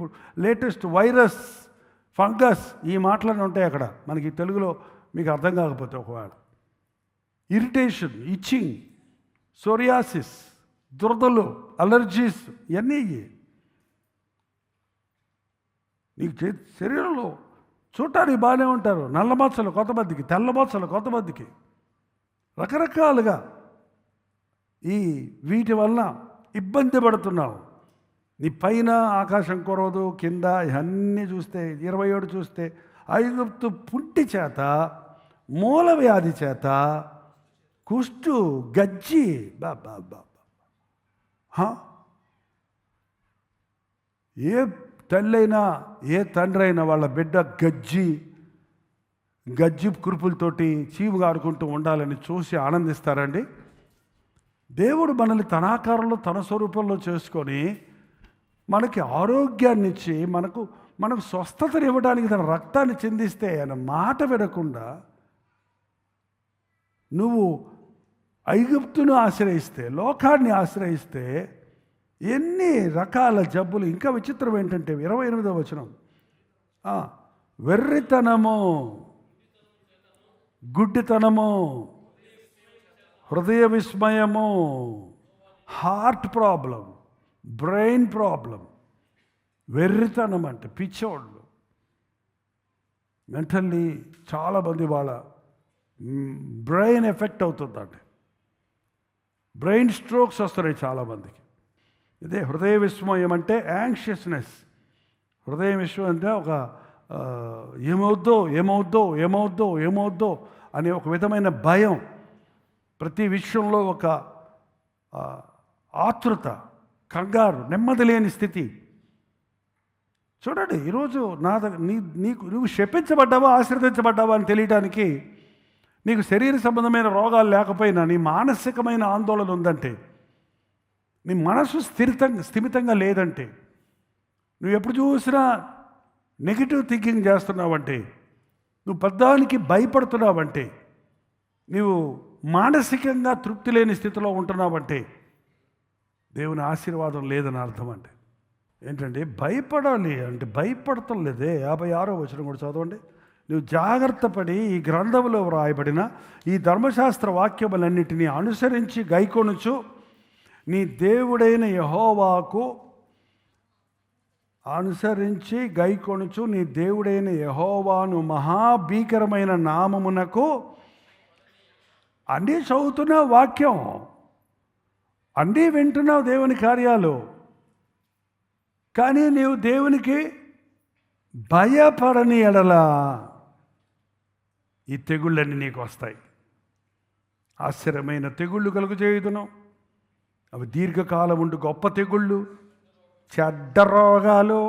లేటెస్ట్ వైరస్, ఫంగస్ ఈ మాటలన్నీ ఉంటాయి అక్కడ. మనకి తెలుగులో మీకు అర్థం కాకపోతే ఒకవేళ ఇరిటేషన్, ఇచ్చింగ్, సోరియాసిస్, దురదలు, అలర్జీస్ ఇవన్నీ నీకు శరీరంలో చూడటానికి బాగానే ఉంటారు. నల్ల మచ్చలు కొంతమందికి, తెల్ల మచ్చలు కొంతమందికి, రకరకాలుగా ఈ వీటి వల్ల ఇబ్బంది పడుతున్నావు. నీ పైన ఆకాశం కురవదు, కింద ఇవన్నీ చూస్తే 27 చూస్తే ఐగుప్తు పుంటి చేత, మూల వ్యాధి చేత, కుష్టు, గజ్జి, బాబా ఏ తల్లైనా ఏ తండ్రి అయినా వాళ్ళ బిడ్డ గజ్జి కురుపులతోటి చీవుగా ఆడుకుంటూ ఉండాలని చూసి ఆనందిస్తారండి? దేవుడు మనల్ని తన ఆకారంలో తన స్వరూపంలో చేసుకొని మనకి ఆరోగ్యాన్ని ఇచ్చి మనకు స్వస్థతను ఇవ్వడానికి తన రక్తాన్ని చిందిస్తే ఆయన మాట వినకుండా నువ్వు ఐగుప్తును ఆశ్రయిస్తే, లోకాన్ని ఆశ్రయిస్తే ఎన్ని రకాల జబ్బులు. ఇంకా విచిత్రం ఏంటంటే 28వ వచనం, వెర్రితనము, గుడ్డితనము, హృదయ విస్మయము, హార్ట్ ప్రాబ్లం, బ్రెయిన్ ప్రాబ్లం. వెర్రితనం అంటే పిచ్చోళ్ళు. మెంటల్లీ చాలామంది వాళ్ళ బ్రెయిన్ ఎఫెక్ట్ అవుతుందండి. బ్రెయిన్ స్ట్రోక్స్ వస్తున్నాయి చాలామందికి. ఇదే హృదయ విస్మయం అంటే యాంగ్షియస్నెస్. హృదయ విశ్వం అంటే ఒక ఏమవుద్దో అనే ఒక విధమైన భయం, ప్రతి విషయంలో ఒక ఆతృత, కంగారు, నెమ్మది లేని స్థితి. చూడండి, ఈరోజు నువ్వు శపించబడ్డావా ఆశీర్వదించబడ్డావా అని తెలియటానికి నీకు శరీర సంబంధమైన రోగాలు లేకపోయినా నీ మానసికమైన ఆందోళన ఉందంటే, నీ మనసు స్థిమితంగా లేదంటే, నువ్వు ఎప్పుడు చూసినా నెగిటివ్ థింకింగ్ చేస్తున్నావంటే, నువ్వు పెద్దానికి భయపడుతున్నావంటే, నీవు మానసికంగా తృప్తి లేని స్థితిలో ఉంటున్నావంటే దేవుని ఆశీర్వాదం లేదని అర్థం. అంటే ఏంటంటే భయపడాలి అంటే భయపడటం లేదే. 56వ వచనం కూడా చదవండి. నువ్వు జాగ్రత్త పడి ఈ గ్రంథంలో వ్రాయబడిన ఈ ధర్మశాస్త్ర వాక్యములన్నిటినీ అనుసరించి గైకొనుచు నీ దేవుడైన యెహోవాను మహాభీకరమైన నామమునకు, అన్నీ చదువుతున్నావు వాక్యం, అన్నీ వింటున్నావు దేవుని కార్యాలు, కానీ నీవు దేవునికి భయపడని ఎడలా ఈ తెగుళ్ళన్నీ నీకు వస్తాయి. ఆశ్చర్యమైన తెగుళ్ళు కలుగజేయుదును. అవి దీర్ఘకాలం ఉండి గొప్ప తెగుళ్ళు, చెడ్డ రోగాలు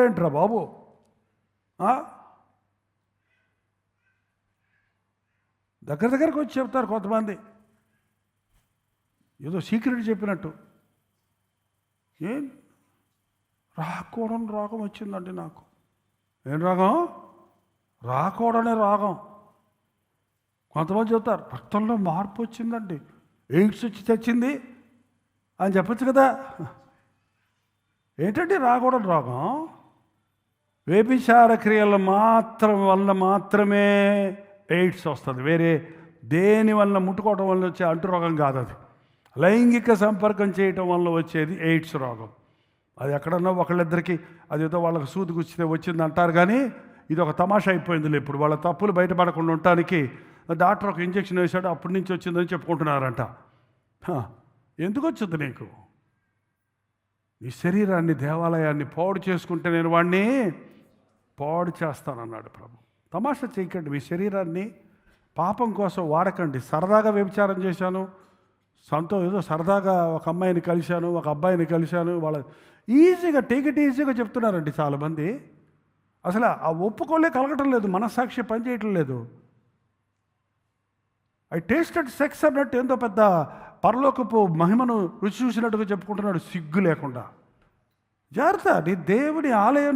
ఏంట్రా బాబు? దగ్గరకు వచ్చి చెప్తారు కొంతమంది, ఏదో సీక్రెట్ చెప్పినట్టు. ఏం రాకూడని రోగం వచ్చిందండి నాకు. ఏం రోగం? రాకూడనే రోగం. కొంతమంది చెప్తారు రక్తంలో మార్పు వచ్చిందండి, ఎయిడ్స్ వచ్చి చచ్చింది అని చెప్పచ్చు కదా. ఏంటంటే రాకూడని రోగం? వ్యభిచార క్రియల వల్ల మాత్రమే ఎయిడ్స్ వస్తుంది. వేరే దేని వల్ల, ముట్టుకోవడం వల్ల వచ్చే అంటురోగం కాదు అది. లైంగిక సంపర్కం చేయటం వల్ల వచ్చేది ఎయిడ్స్ రోగం. అది ఎక్కడన్నా ఒకళ్ళిద్దరికి అదేదో వాళ్ళకి సూది గుచ్చితే వచ్చింది అంటారు, కానీ ఇది ఒక తమాషా అయిపోయింది. ఇప్పుడు వాళ్ళ తప్పులు బయటపడకుండా ఉండటానికి డాక్టర్ ఒక ఇంజెక్షన్ వేశాడు, అప్పటి నుంచి వచ్చిందని చెప్పుకుంటున్నారంట. ఎందుకు వచ్చింది నీకు? నీ శరీరాన్ని, దేవాలయాన్ని పాడు చేసుకుంటే నేను వాడిని పాడు చేస్తానన్నాడు ప్రభు. తమాషా చేయకండి. మీ శరీరాన్ని పాపం కోసం వాడకండి. సరదాగా వ్యభిచారం చేశాను, ఏదో సరదాగా ఒక అమ్మాయిని కలిశాను, ఒక అబ్బాయిని కలిశాను, వాళ్ళ ఈజీగా ఈజీగా చెప్తున్నారండి చాలామంది. అసలు ఆ ఒప్పుకోలే కలగటం లేదు, మనస్సాక్షి పనిచేయటం లేదు. ఐ టేస్టెడ్ సెక్స్ అన్నట్టు ఎంతో పెద్ద పరలోకపు మహిమను రుచి చూసినట్టుగా చెప్పుకుంటున్నాడు సిగ్గు లేకుండా. జాగ్రత్త, నీ దేవుని ఆలయం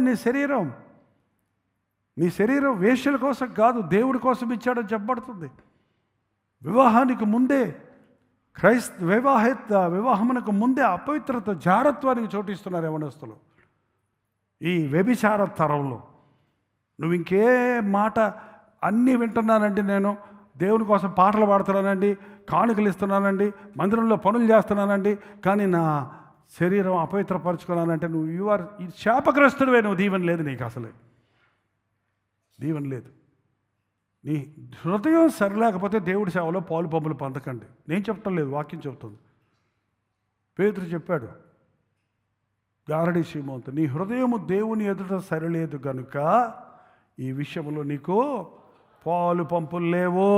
నీ శరీరం వేశ్యల కోసం కాదు, దేవుడి కోసం ఇచ్చాడని చెప్పబడుతుంది. వివాహానికి ముందే వివాహమునకు ముందే అపవిత్రత, జారత్వానికి చోటిస్తున్నారు యవనస్తులు ఈ వ్యభిచార తరంలో. నువ్వు ఇంకే మాట అన్నీ వింటున్నానండి, నేను దేవుని కోసం పాటలు పాడుతున్నానండి, కానుకలు ఇస్తున్నానండి, మందిరంలో పనులు చేస్తున్నానండి, కానీ నా శరీరం అపవిత్రపరుచుకున్నానంటే నువ్వు ఈ శాపగ్రస్తుడివే. నువ్వు దీవెన లేదు నీకు, అసలే దీవెన లేదు. నీ హృదయం సరిలేకపోతే దేవుడి సేవలో పాలు పంపులు పొందకండి. నేను చెప్పటం లేదు, వాక్యం చెప్తుంది. పేతురు చెప్పాడు గారడి సీమోన్తో, నీ హృదయము దేవుని ఎదుట సరిలేదు గనుక ఈ విషయంలో నీకు పాలు పంపులు లేవు.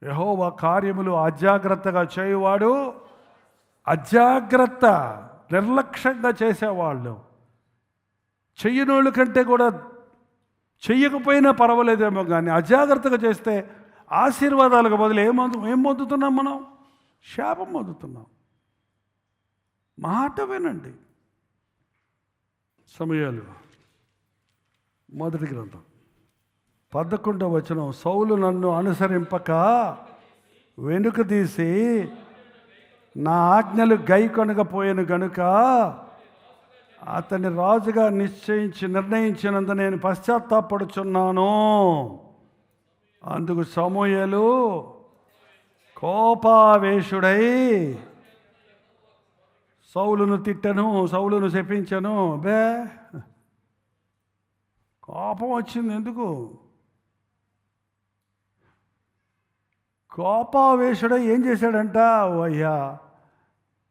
యెహోవా కార్యములు అజాగ్రత్తగా చేయువాడు, అజాగ్రత్త నిర్లక్ష్యంగా చేసేవాళ్ళు, చెయ్యనోళ్ళ కంటే కూడా చెయ్యకపోయినా పర్వాలేదేమో కానీ అజాగ్రత్తగా చేస్తే ఆశీర్వాదాలకు బదులు ఏం పొందుతున్నాం మనం? శాపం పొందుతున్నాం. మాట వినండి. సమూయేలు మొదటి గ్రంథం 11వ వచనం, సౌలు నన్ను అనుసరింపక వెనుక తీసి నా ఆజ్ఞలు గైకొనకపోయాను గనుక అతన్ని రాజుగా నిర్ణయించినంత నేను పశ్చాత్తాపడుచున్నాను. అందుకు సమూయేలు కోపావేశుడై సౌలును తిట్టను, సౌలును శపించను. కోపం వచ్చింది. ఎందుకు? కోపావేశుడై ఏం చేశాడంట? అయ్యా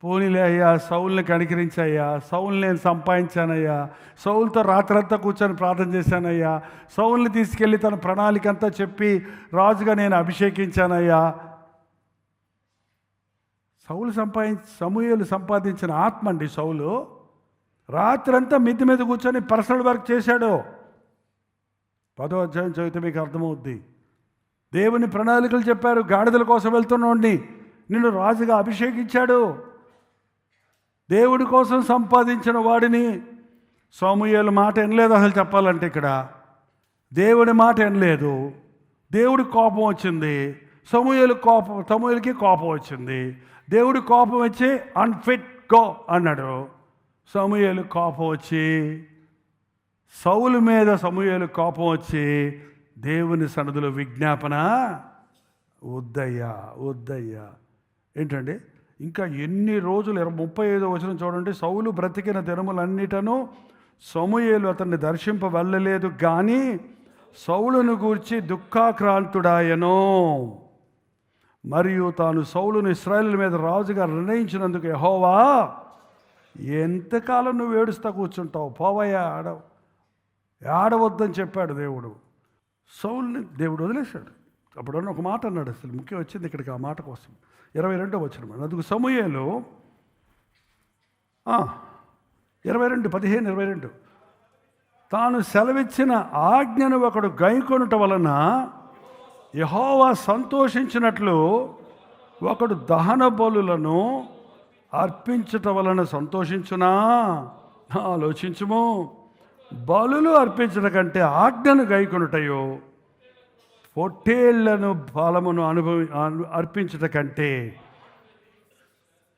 పోనీలే అయ్యా, సౌల్ని కనికరించయ్యా, సౌల్ని నేను సంపాదించానయ్యా, సౌల్తో రాత్రంతా కూర్చొని ప్రార్థన చేశానయ్యా, సౌల్ని తీసుకెళ్ళి తన ప్రణాళిక అంతా చెప్పి రాజుగా నేను అభిషేకించానయ్యా. సమూయేలు సంపాదించిన ఆత్మ అండి సౌలు. రాత్రంతా మిద్ది మీద కూర్చొని పర్సనల్ వర్క్ చేశాడు. 10వ అధ్యాయం చదివితే మీకు అర్థమవుద్ది. దేవుని ప్రణాళికలు చెప్పారు. గాడిదల కోసం వెళ్తున్నోడిని నిన్ను రాజుగా అభిషేకించాడు. దేవుడి కోసం సంపాదించిన వాడిని సమూయేలు మాట వినలేదు. అసలు చెప్పాలంటే ఇక్కడ దేవుడి మాట వినలేదు. దేవుడికి కోపం వచ్చింది. సమూయేలుకి కోపం వచ్చింది. దేవుడి కోపం వచ్చి అన్ఫిట్ గో అన్నాడు. సమూయేలు కోపం వచ్చి సౌలు మీద సమూయేలు కోపం వచ్చి దేవుని సన్నిధిలో విజ్ఞాపన, వద్దయ్యా. ఏంటండి? ఇంకా ఎన్ని రోజులు? 35వ వచనం చూడండి. సౌలు బ్రతికిన దినములన్నిటను సమూయేలు అతన్ని దర్శింప వెళ్ళలేదు, కానీ సౌలును గూర్చి దుఃఖాక్రాంతుడాయను. మరియు తాను సౌలును ఇశ్రాయేలు మీద రాజుగా నిర్ణయించినందుకు యెహోవా, ఎంతకాలం నువ్వు ఏడుస్తా కూర్చుంటావు? పోవయ్యా, ఆడవద్దని చెప్పాడు దేవుడు. సౌలుని దేవుడు వదిలేశాడు. అప్పుడు ఒక మాట అన్నాడు. అసలు ముఖ్యం వచ్చింది ఇక్కడికి ఆ మాట కోసం. 22వ వచనం. అందుకు సమూయేలు 15:22 తాను సెలవిచ్చిన ఆజ్ఞను ఒకడు గైకొనుట వలన యెహోవా సంతోషించినట్లు ఒకడు దహన బలులను అర్పించుట వలన సంతోషించునా? ఆలోచించుము. బలులు అర్పించట కంటే ఆజ్ఞను గైకొనుటయో, పొట్టేళ్లను ఫలమును అర్పించట కంటే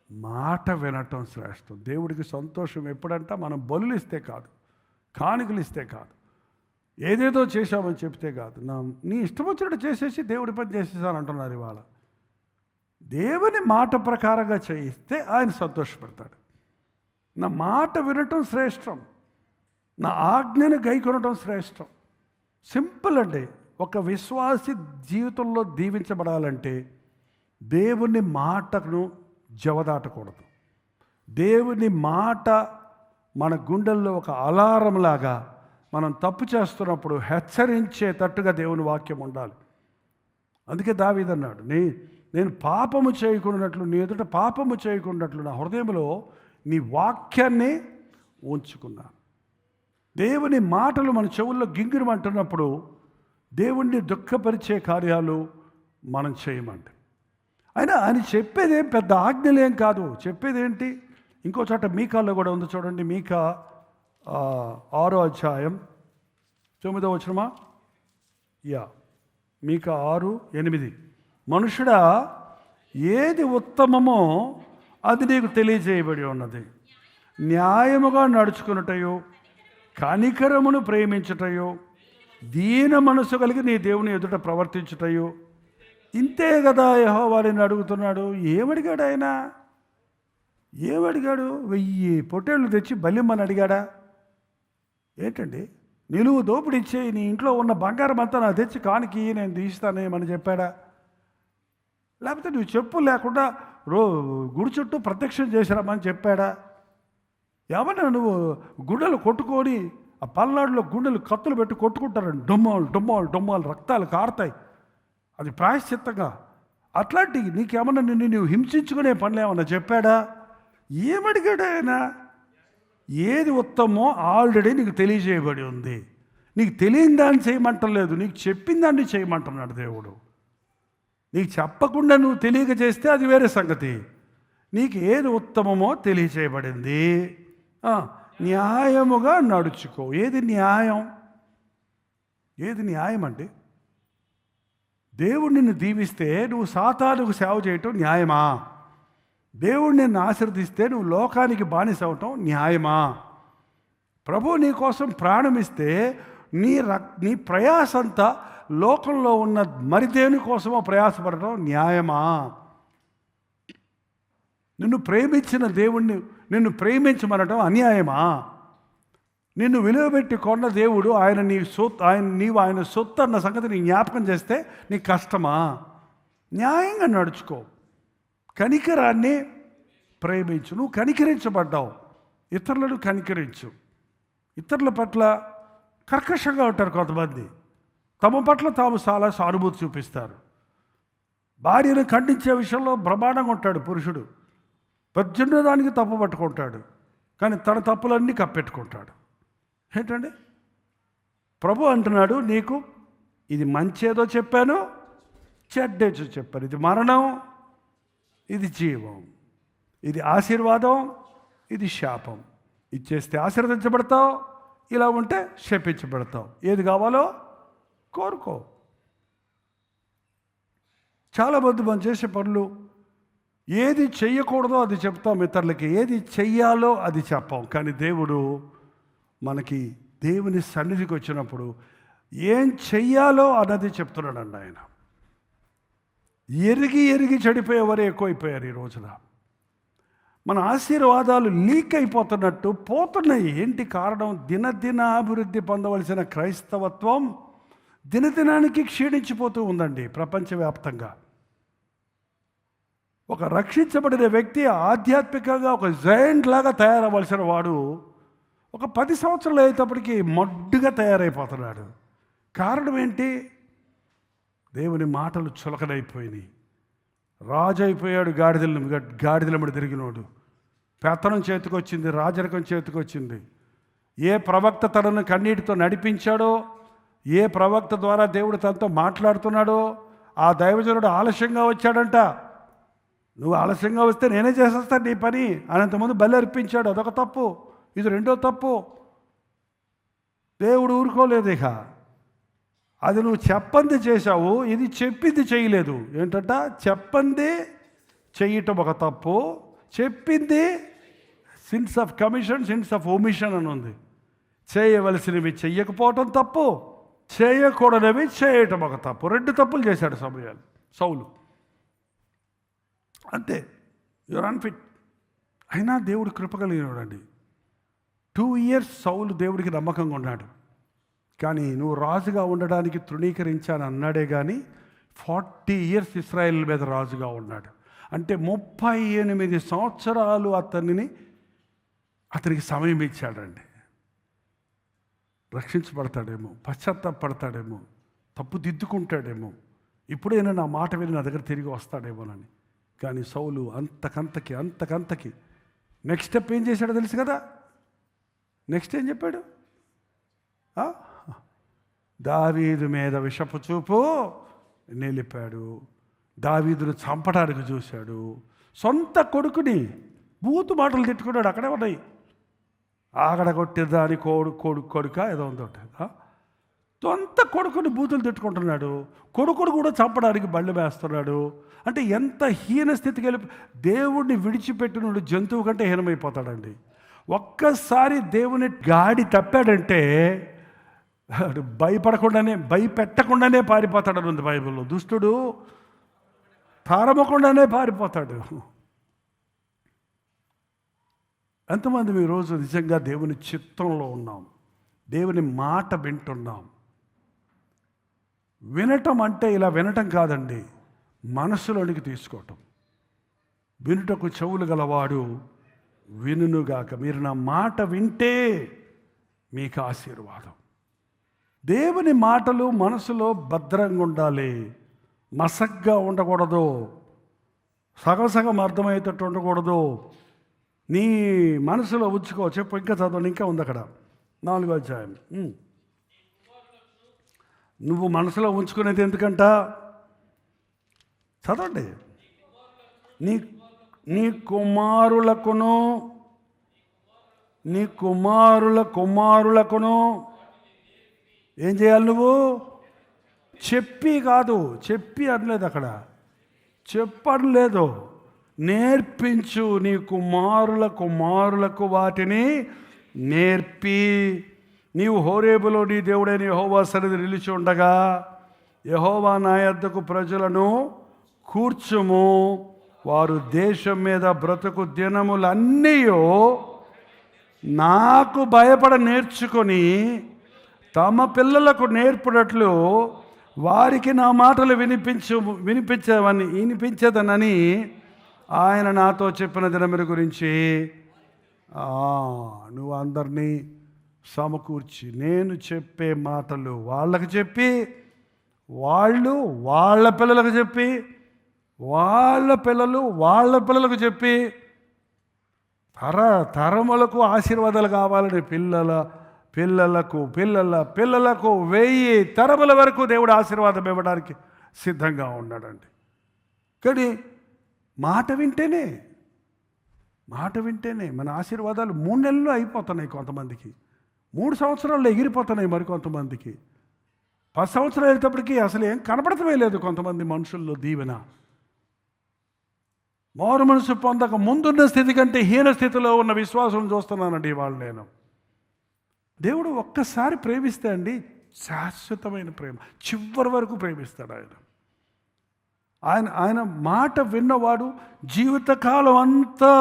మాట వినటం శ్రేష్టం. దేవుడికి సంతోషం ఎప్పుడంట? మనం బలులు ఇస్తే కాదు, కానుకలు ఇస్తే కాదు, ఏదేదో చేశామని చెప్తే కాదు. నీ ఇష్టం వచ్చినట్టు చేసేసి దేవుడి పని చేసేసాను అంటున్నారు ఇవాళ. దేవుని మాట ప్రకారంగా చేయిస్తే ఆయన సంతోషపడతాడు. నా మాట వినటం శ్రేష్టం, నా ఆజ్ఞను గైకొనటం శ్రేష్టం. సింపుల్ అండి. ఒక విశ్వాసి జీవితంలో దీవించబడాలంటే దేవుని మాటను జవదాటకూడదు. దేవుని మాట మన గుండెల్లో ఒక అలారం లాగా మనం తప్పు చేస్తున్నప్పుడు హెచ్చరించేటట్టుగా దేవుని వాక్యం ఉండాలి. అందుకే దావీదు అన్నాడు, నేను పాపము చేయకున్నట్లు, నీ ఎదుట పాపము చేయకున్నట్లు నా హృదయంలో నీ వాక్యాన్ని ఉంచుకున్నాను. దేవుని మాటలు మన చెవుల్లో గింగిరమంటున్నప్పుడు దేవుణ్ణి దుఃఖపరిచే కార్యాలు మనం చేయమండి. అయినా ఆయన చెప్పేదేం పెద్ద ఆజ్ఞలేం కాదు. చెప్పేది ఏంటి? ఇంకో చోట మీకాలో కూడా ఉంది చూడండి. మీకా 6వ అధ్యాయం 9వ వచనమా? మీకా 6:8 మనుషుడా, ఏది ఉత్తమమో అది నీకు తెలియజేయబడి ఉన్నది. న్యాయముగా నడుచుకున్నటయో, కనికరమును ప్రేమించుటయో, దీన మనసు కలిగి నీ దేవుని ఎదుట ప్రవర్తించుటయో, ఇంతే కదా యెహోవాని అడుగుతున్నాడు. ఏమడిగాడు ఆయన? ఏమడిగాడు? 1000 పొట్టేళ్ళు తెచ్చి బలిమ్మని అడిగాడా? ఏంటండి? నిలువు దోపిడీ ఇచ్చేయి, నీ ఇంట్లో ఉన్న బంగారం అంతా నాకు తెచ్చి కానికి నేను తీస్తానేమని చెప్పాడా? లేకపోతే నువ్వు చెప్పు లేకుండా గుడి చుట్టూ ప్రత్యక్షం చేసిరామని చెప్పాడా? ఏమన్నా నువ్వు గుండెలు కొట్టుకొని ఆ పల్నాడులో గుండెలు కత్తులు పెట్టి కొట్టుకుంటారండి, డొమ్మాలు రక్తాలు కారుతాయి, అది ప్రాయశ్చిత్తంగా. అట్లాంటి నీకేమన్నా నువ్వు హింసించుకునే పనులు ఏమన్నా చెప్పాడా? ఏమడిగాడు ఆయన? ఏది ఉత్తమో ఆల్రెడీ నీకు తెలియజేయబడి ఉంది. నీకు తెలియని దాన్ని చేయమంటలేదు, నీకు చెప్పిన దాన్ని చేయమంటున్నాడు దేవుడు. నీకు చెప్పకుండా నువ్వు తెలియక చేస్తే అది వేరే సంగతి. నీకు ఏది ఉత్తమమో తెలియచేయబడింది. న్యాయముగా నడుచుకో. ఏది న్యాయం? ఏది న్యాయం అంటే దేవుడు నిన్ను దీవిస్తే నువ్వు సాతానుకు సేవ చేయటం న్యాయమా? దేవుడు నిన్ను ఆశీర్వదిస్తే నువ్వు లోకానికి బానిస అవటం న్యాయమా? ప్రభు నీ కోసం ప్రాణం ఇస్తే నీ ప్రయాసంతా లోకంలో ఉన్న మరి దేని కోసమో ప్రయాసపడటం న్యాయమా? నిన్ను ప్రేమించిన దేవుణ్ణి నిన్ను ప్రేమించమనటం అన్యాయమా? నిన్ను విలువబెట్టి కొన్న దేవుడు నీవు ఆయన సొత్తు అన్న సంగతి నీ జ్ఞాపకం చేస్తే నీకు కష్టమా? న్యాయంగా నడుచుకో. కనికరాన్ని ప్రేమించు. నువ్వు కనికరించబడ్డావు, ఇతరులను కనికరించు. ఇతరుల పట్ల కర్కశంగా ఉంటారు కొంతమంది, తమ పట్ల తాము చాలా సానుభూతి చూపిస్తారు. భార్యను ఖండించే విషయంలో బ్రహ్మాండంగా ఉంటాడు పురుషుడు, పెద్ద దానికి తప్పు పట్టుకుంటాడు, కానీ తన తప్పులన్నీ కప్పెట్టుకుంటాడు. ఏంటండి? ప్రభు అంటున్నాడు, నీకు ఇది మంచేదో చెప్పాను, చెడ్డేదో చెప్పాను. ఇది మరణం, ఇది జీవం, ఇది ఆశీర్వాదం, ఇది శాపం. ఇది చేస్తే ఆశీర్వదించబడతావు, ఇలా ఉంటే శపించబడతావు. ఏది కావాలో కోరుకో. చాలామంది మనం చేసే పనులు ఏది చెయ్యకూడదో అది చెప్తాం ఇతరులకి, ఏది చెయ్యాలో అది చెప్పాం. కానీ దేవుడు మనకి దేవుని సన్నిధికి వచ్చినప్పుడు ఏం చెయ్యాలో అన్నది చెప్తున్నాడండి ఆయన. ఎరిగి చెడిపోయేవారే ఎక్కువైపోయారు ఈ రోజున. మన ఆశీర్వాదాలు లీక్ అయిపోతున్నట్టు పోతున్నాయి. ఏంటి కారణం? దినదిన అభివృద్ధి పొందవలసిన క్రైస్తవత్వం దినదినానికి క్షీణించిపోతూ ఉందండి ప్రపంచవ్యాప్తంగా. ఒక రక్షించబడిన వ్యక్తి ఆధ్యాత్మికంగా ఒక జైంట్ లాగా తయారవలసిన వాడు ఒక 10 సంవత్సరాలు అయ్యేటప్పటికి మడ్డుగా తయారైపోతున్నాడు. కారణం ఏంటి? దేవుని మాటలు చులకనైపోయినాయి. రాజు అయిపోయాడు, గాడిదలమ్మడి తిరిగినోడు. పెత్తనం చేతికొచ్చింది, రాజరికం చేతికొచ్చింది. ఏ ప్రవక్త తనను కన్నీటితో నడిపించాడో, ఏ ప్రవక్త ద్వారా దేవుడు తనతో మాట్లాడుతున్నాడో ఆ దైవజనుడు ఆలస్యంగా వచ్చాడంట. నువ్వు ఆలస్యంగా వస్తే నేనే చేసేస్తాను నీ పని అనంతమంది బలి అర్పించాడు. అదొక తప్పు. ఇది రెండో తప్పు. దేవుడు ఊరుకోలేదు. ఇక అది నువ్వు చెప్పంది చేశావు, ఇది చెప్పింది చేయలేదు. ఏంటంట? చెప్పంది చెయ్యటం ఒక తప్పు, చెప్పింది since of commission, since of omission అని ఉంది. చేయవలసినవి చెయ్యకపోవటం తప్పు, చేయకూడనివి చేయటం ఒక తప్పు. 2 తప్పులు చేశాడు సౌలు. అంతే, యువర్ అన్ఫిట్. అయినా దేవుడు కృపగలిగినాడండి. 2 years సౌలు దేవుడికి నమ్మకంగా ఉన్నాడు. కానీ నువ్వు రాజుగా ఉండడానికి తృణీకరించాను అన్నాడే కానీ 40 years ఇశ్రాయేల్ మీద రాజుగా ఉన్నాడు. అంటే 38 సంవత్సరాలు అతనికి సమయం ఇచ్చాడండి. రక్షించబడతాడేమో, పశ్చాత్తాపడతాడేమో, తప్పు దిద్దుకుంటాడేమో, ఇప్పుడైనా నా మాట విని నా దగ్గర తిరిగి వస్తాడేమోనని. కానీ సౌలు అంతకంతకి నెక్స్ట్ స్టెప్ ఏం చేశాడో తెలుసు కదా? నెక్స్ట్ ఏం చెప్పాడు? దావీదు మీద విషపు చూపు నిలిపాడు. దావీదును చంపడానికి చూశాడు. సొంత కొడుకుని బూతు మాటలు తిట్టుకున్నాడు. అక్కడే ఉన్నాయి. ఆగడ కొట్టేదాని కొడుక ఏదో ఉందోట. సొంత కొడుకుని బూతులు తిట్టుకుంటున్నాడు. కొడుకును కూడా చంపడానికి బళ్ళు వేస్తున్నాడు. అంటే ఎంత హీన స్థితికి వెళ్ళి దేవుడిని విడిచిపెట్టినోడు జంతువు కంటే హీనమైపోతాడండి. ఒక్కసారి దేవుని గాడి తప్పాడంటే భయపెట్టకుండానే పారిపోతాడని ఉంది బైబిల్లో. దుష్టుడు తారమకుండానే పారిపోతాడు. ఎంతమంది ఈరోజు నిజంగా దేవుని చిత్తంలో ఉన్నాం? దేవుని మాట వింటున్నాం. వినటం అంటే ఇలా వినటం కాదండి, మనసులోనికి తీసుకోవటం. వినుటకు చెవులు గలవాడు వినుగాక. మీరు నా మాట వింటే మీకు ఆశీర్వాదం. దేవుని మాటలు మనసులో భద్రంగా ఉండాలి, మసగ్గా ఉండకూడదు, సగం సగం అర్థమయ్యేటట్టు ఉండకూడదు. నీ మనసులో ఉంచుకో. చెప్పు, ఇంకా చదవండి, ఇంకా ఉంది అక్కడ 4వ అధ్యాయం. నువ్వు మనసులో ఉంచుకునేది ఎందుకంట? చదవండి. నీ కుమారులకును నీ కుమారులకును ఏం చేయాలి? నువ్వు చెప్పి కాదు, చెప్పి అనలేదు అక్కడ, చెప్పలేదు, నేర్పించు. నీ కుమారులకు వాటిని నేర్పి. నీవు హోరేబులో నీ దేవుడైన యెహోవా సన్నిధి నిలిచి ఉండగా యెహోవా నా యొద్దకు ప్రజలను కూర్చుము, వారు దేశం మీద బ్రతుకు దినములన్నీ నాకు భయపడ నేర్చుకొని తమ పిల్లలకు నేర్పునట్లు వారికి నా మాటలు వినిపించేదనని ఆయన నాతో చెప్పిన దినముల గురించి. నువ్వు అందరినీ సమకూర్చి నేను చెప్పే మాటలు వాళ్ళకి చెప్పి, వాళ్ళు వాళ్ళ పిల్లలకు చెప్పి, వాళ్ళ పిల్లలు వాళ్ళ పిల్లలకు చెప్పి, తరములకు ఆశీర్వాదాలు కావాలని పిల్లలకు 1000 తరముల వరకు దేవుడు ఆశీర్వాదం ఇవ్వడానికి సిద్ధంగా ఉన్నాడండి. కానీ మాట వింటేనే మన ఆశీర్వాదాలు 3 నెలల్లో అయిపోతున్నాయి కొంతమందికి, 3 సంవత్సరాల్లో ఎగిరిపోతున్నాయి మరికొంతమందికి, 10 సంవత్సరాలు అయ్యేటప్పటికీ అసలు ఏం కనపడటమే లేదు కొంతమంది మనుషుల్లో దీవెన. మారు మనసు పొందక ముందున్న స్థితి కంటే హీన స్థితిలో ఉన్న విశ్వాసం చూస్తున్నానండి ఇవాళ నేను. దేవుడు ఒక్కసారి ప్రేమిస్తే అండి, శాశ్వతమైన ప్రేమ, చివరి వరకు ప్రేమిస్తాడు ఆయన మాట విన్నవాడు జీవితకాలం అంతా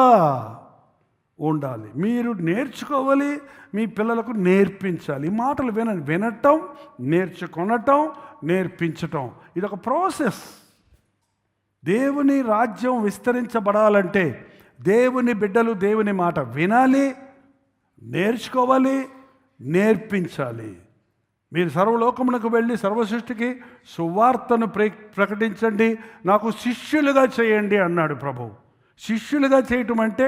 ఉండాలి. మీరు నేర్చుకోవాలి, మీ పిల్లలకు నేర్పించాలి. మాటలు వినటం, నేర్చుకొనటం, నేర్పించటం, ఇది ఒక ప్రాసెస్. దేవుని రాజ్యం విస్తరించబడాలంటే దేవుని బిడ్డలు దేవుని మాట వినాలి, నేర్చుకోవాలి, నేర్పించాలి. మీరు సర్వలోకమునకు వెళ్ళి సర్వసృష్టికి సువార్తను ప్రకటించండి, నాకు శిష్యులుగా చేయండి అన్నాడు ప్రభువు. శిష్యులుగా చేయటం అంటే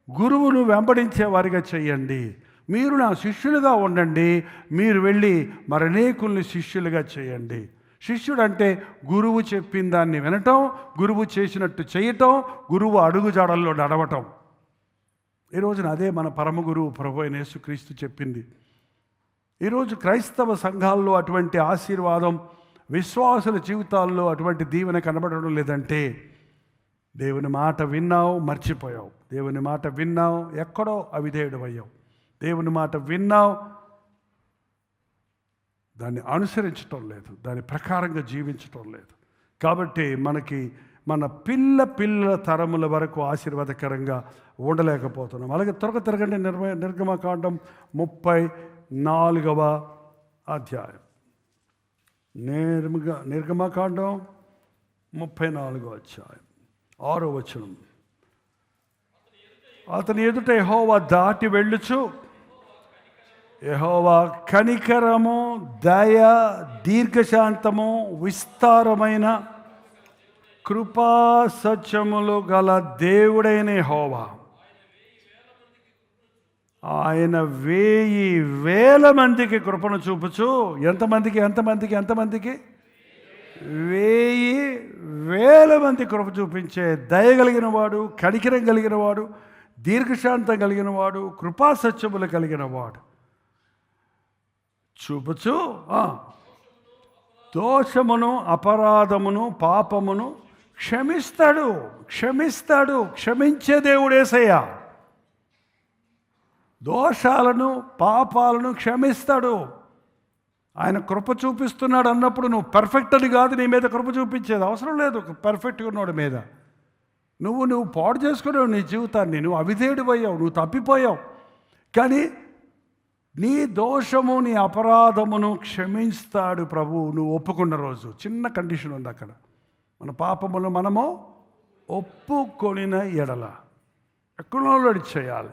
గురువును వెంబడించే వారిగా చేయండి. మీరు నా శిష్యులుగా ఉండండి, మీరు వెళ్ళి మరనేకుల్ని శిష్యులుగా చేయండి. శిష్యుడు అంటే గురువు చెప్పిన దాన్ని వినటం, గురువు చేసినట్టు చేయటం, గురువు అడుగుజాడల్లో నడవటం. ఈరోజున అదే మన పరమ గురువు ప్రభు అయిన యేసుక్రీస్తు చెప్పింది. ఈరోజు క్రైస్తవ సంఘాల్లో అటువంటి ఆశీర్వాదం, విశ్వాసుల జీవితాల్లో అటువంటి దీవెన కనబడడం లేదంటే దేవుని మాట విన్నావు, మర్చిపోయావు. దేవుని మాట విన్నావు, ఎక్కడో అవిధేయుడు అయ్యావు. దేవుని మాట విన్నావు, దాన్ని అనుసరించటం లేదు, దాని ప్రకారంగా జీవించటం లేదు. కాబట్టి మనకి మన పిల్లల తరముల వరకు ఆశీర్వాదకరంగా ఉండలేకపోతున్నాం. అలాగే తిరగండి నిర్గమకాండం 34వ అధ్యాయం. నిర్గమకాండం 34వ అధ్యాయం 6వ వచనం. అతని ఎదుట యెహోవా దాటి వెళ్ళుచు, యెహోవా కనికరము, దయ, దీర్ఘశాంతము, విస్తారమైన కృపా సత్యములు గల దేవుడైన యెహోవా, ఆయన 1000 మందికి కృపను చూపుచు. ఎంతమందికి 1000 మంది కృప చూపించే దయ కలిగిన వాడు, కనికరం కలిగిన వాడు, దీర్ఘశాంతం కలిగిన వాడు, కృపా సత్యములు కలిగిన వాడు చూపుచు దోషమును, అపరాధమును, పాపమును క్షమిస్తాడు. క్షమించే దేవుడు యేసయ్య. దోషాలను, పాపాలను క్షమిస్తాడు. ఆయన కృప చూపిస్తున్నాడు అన్నప్పుడు నువ్వు పర్ఫెక్ట్ అని కాదు నీ మీద కృప చూపించేది అవసరం లేదు. పర్ఫెక్ట్గా ఉన్నాడు మీద నువ్వు పాడు చేసుకున్నావు నీ జీవితాన్ని, నువ్వు అవిధేయుడు అయ్యావు, నువ్వు తప్పిపోయావు. కానీ నీ దోషము నీ అపరాధమును క్షమిస్తాడు ప్రభువు నువ్వు ఒప్పుకున్న రోజు. చిన్న కండిషన్ ఉంది అక్కడ, మన పాపములు మనము ఒప్పుకొనిన ఎడల ఎక్కడోళ్ళు చేయాలి.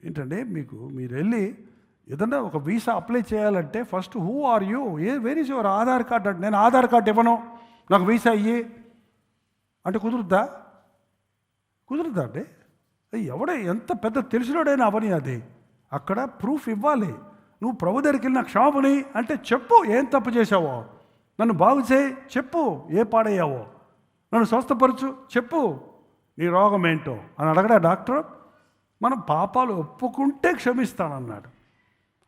ఏంటంటే మీరు వెళ్ళి ఏదన్నా ఒక వీసా అప్లై చేయాలంటే first who are you, where is your Aadhaar card అంటే, నేను ఆధార్ కార్డు ఇవ్వను నాకు వీసా ఇయ్యి అంటే కుదురుద్దా అండి? ఎవడే ఎంత పెద్ద తెలిసినోడైనా అవని, అది అక్కడ ప్రూఫ్ ఇవ్వాలి. నువ్వు ప్రభు దగ్గరికి వెళ్ళి నాకు క్షమాపణి అంటే చెప్పు, ఏం తప్పు చేసావో, నన్ను బాగు చేయి చెప్పు, ఏ పాడయ్యావో, నన్ను స్వస్థపరచు చెప్పు, నీ రోగం ఏంటో అని అడగడా డాక్టర్? మనం పాపాలు ఒప్పుకుంటే క్షమిస్తానన్నాడు.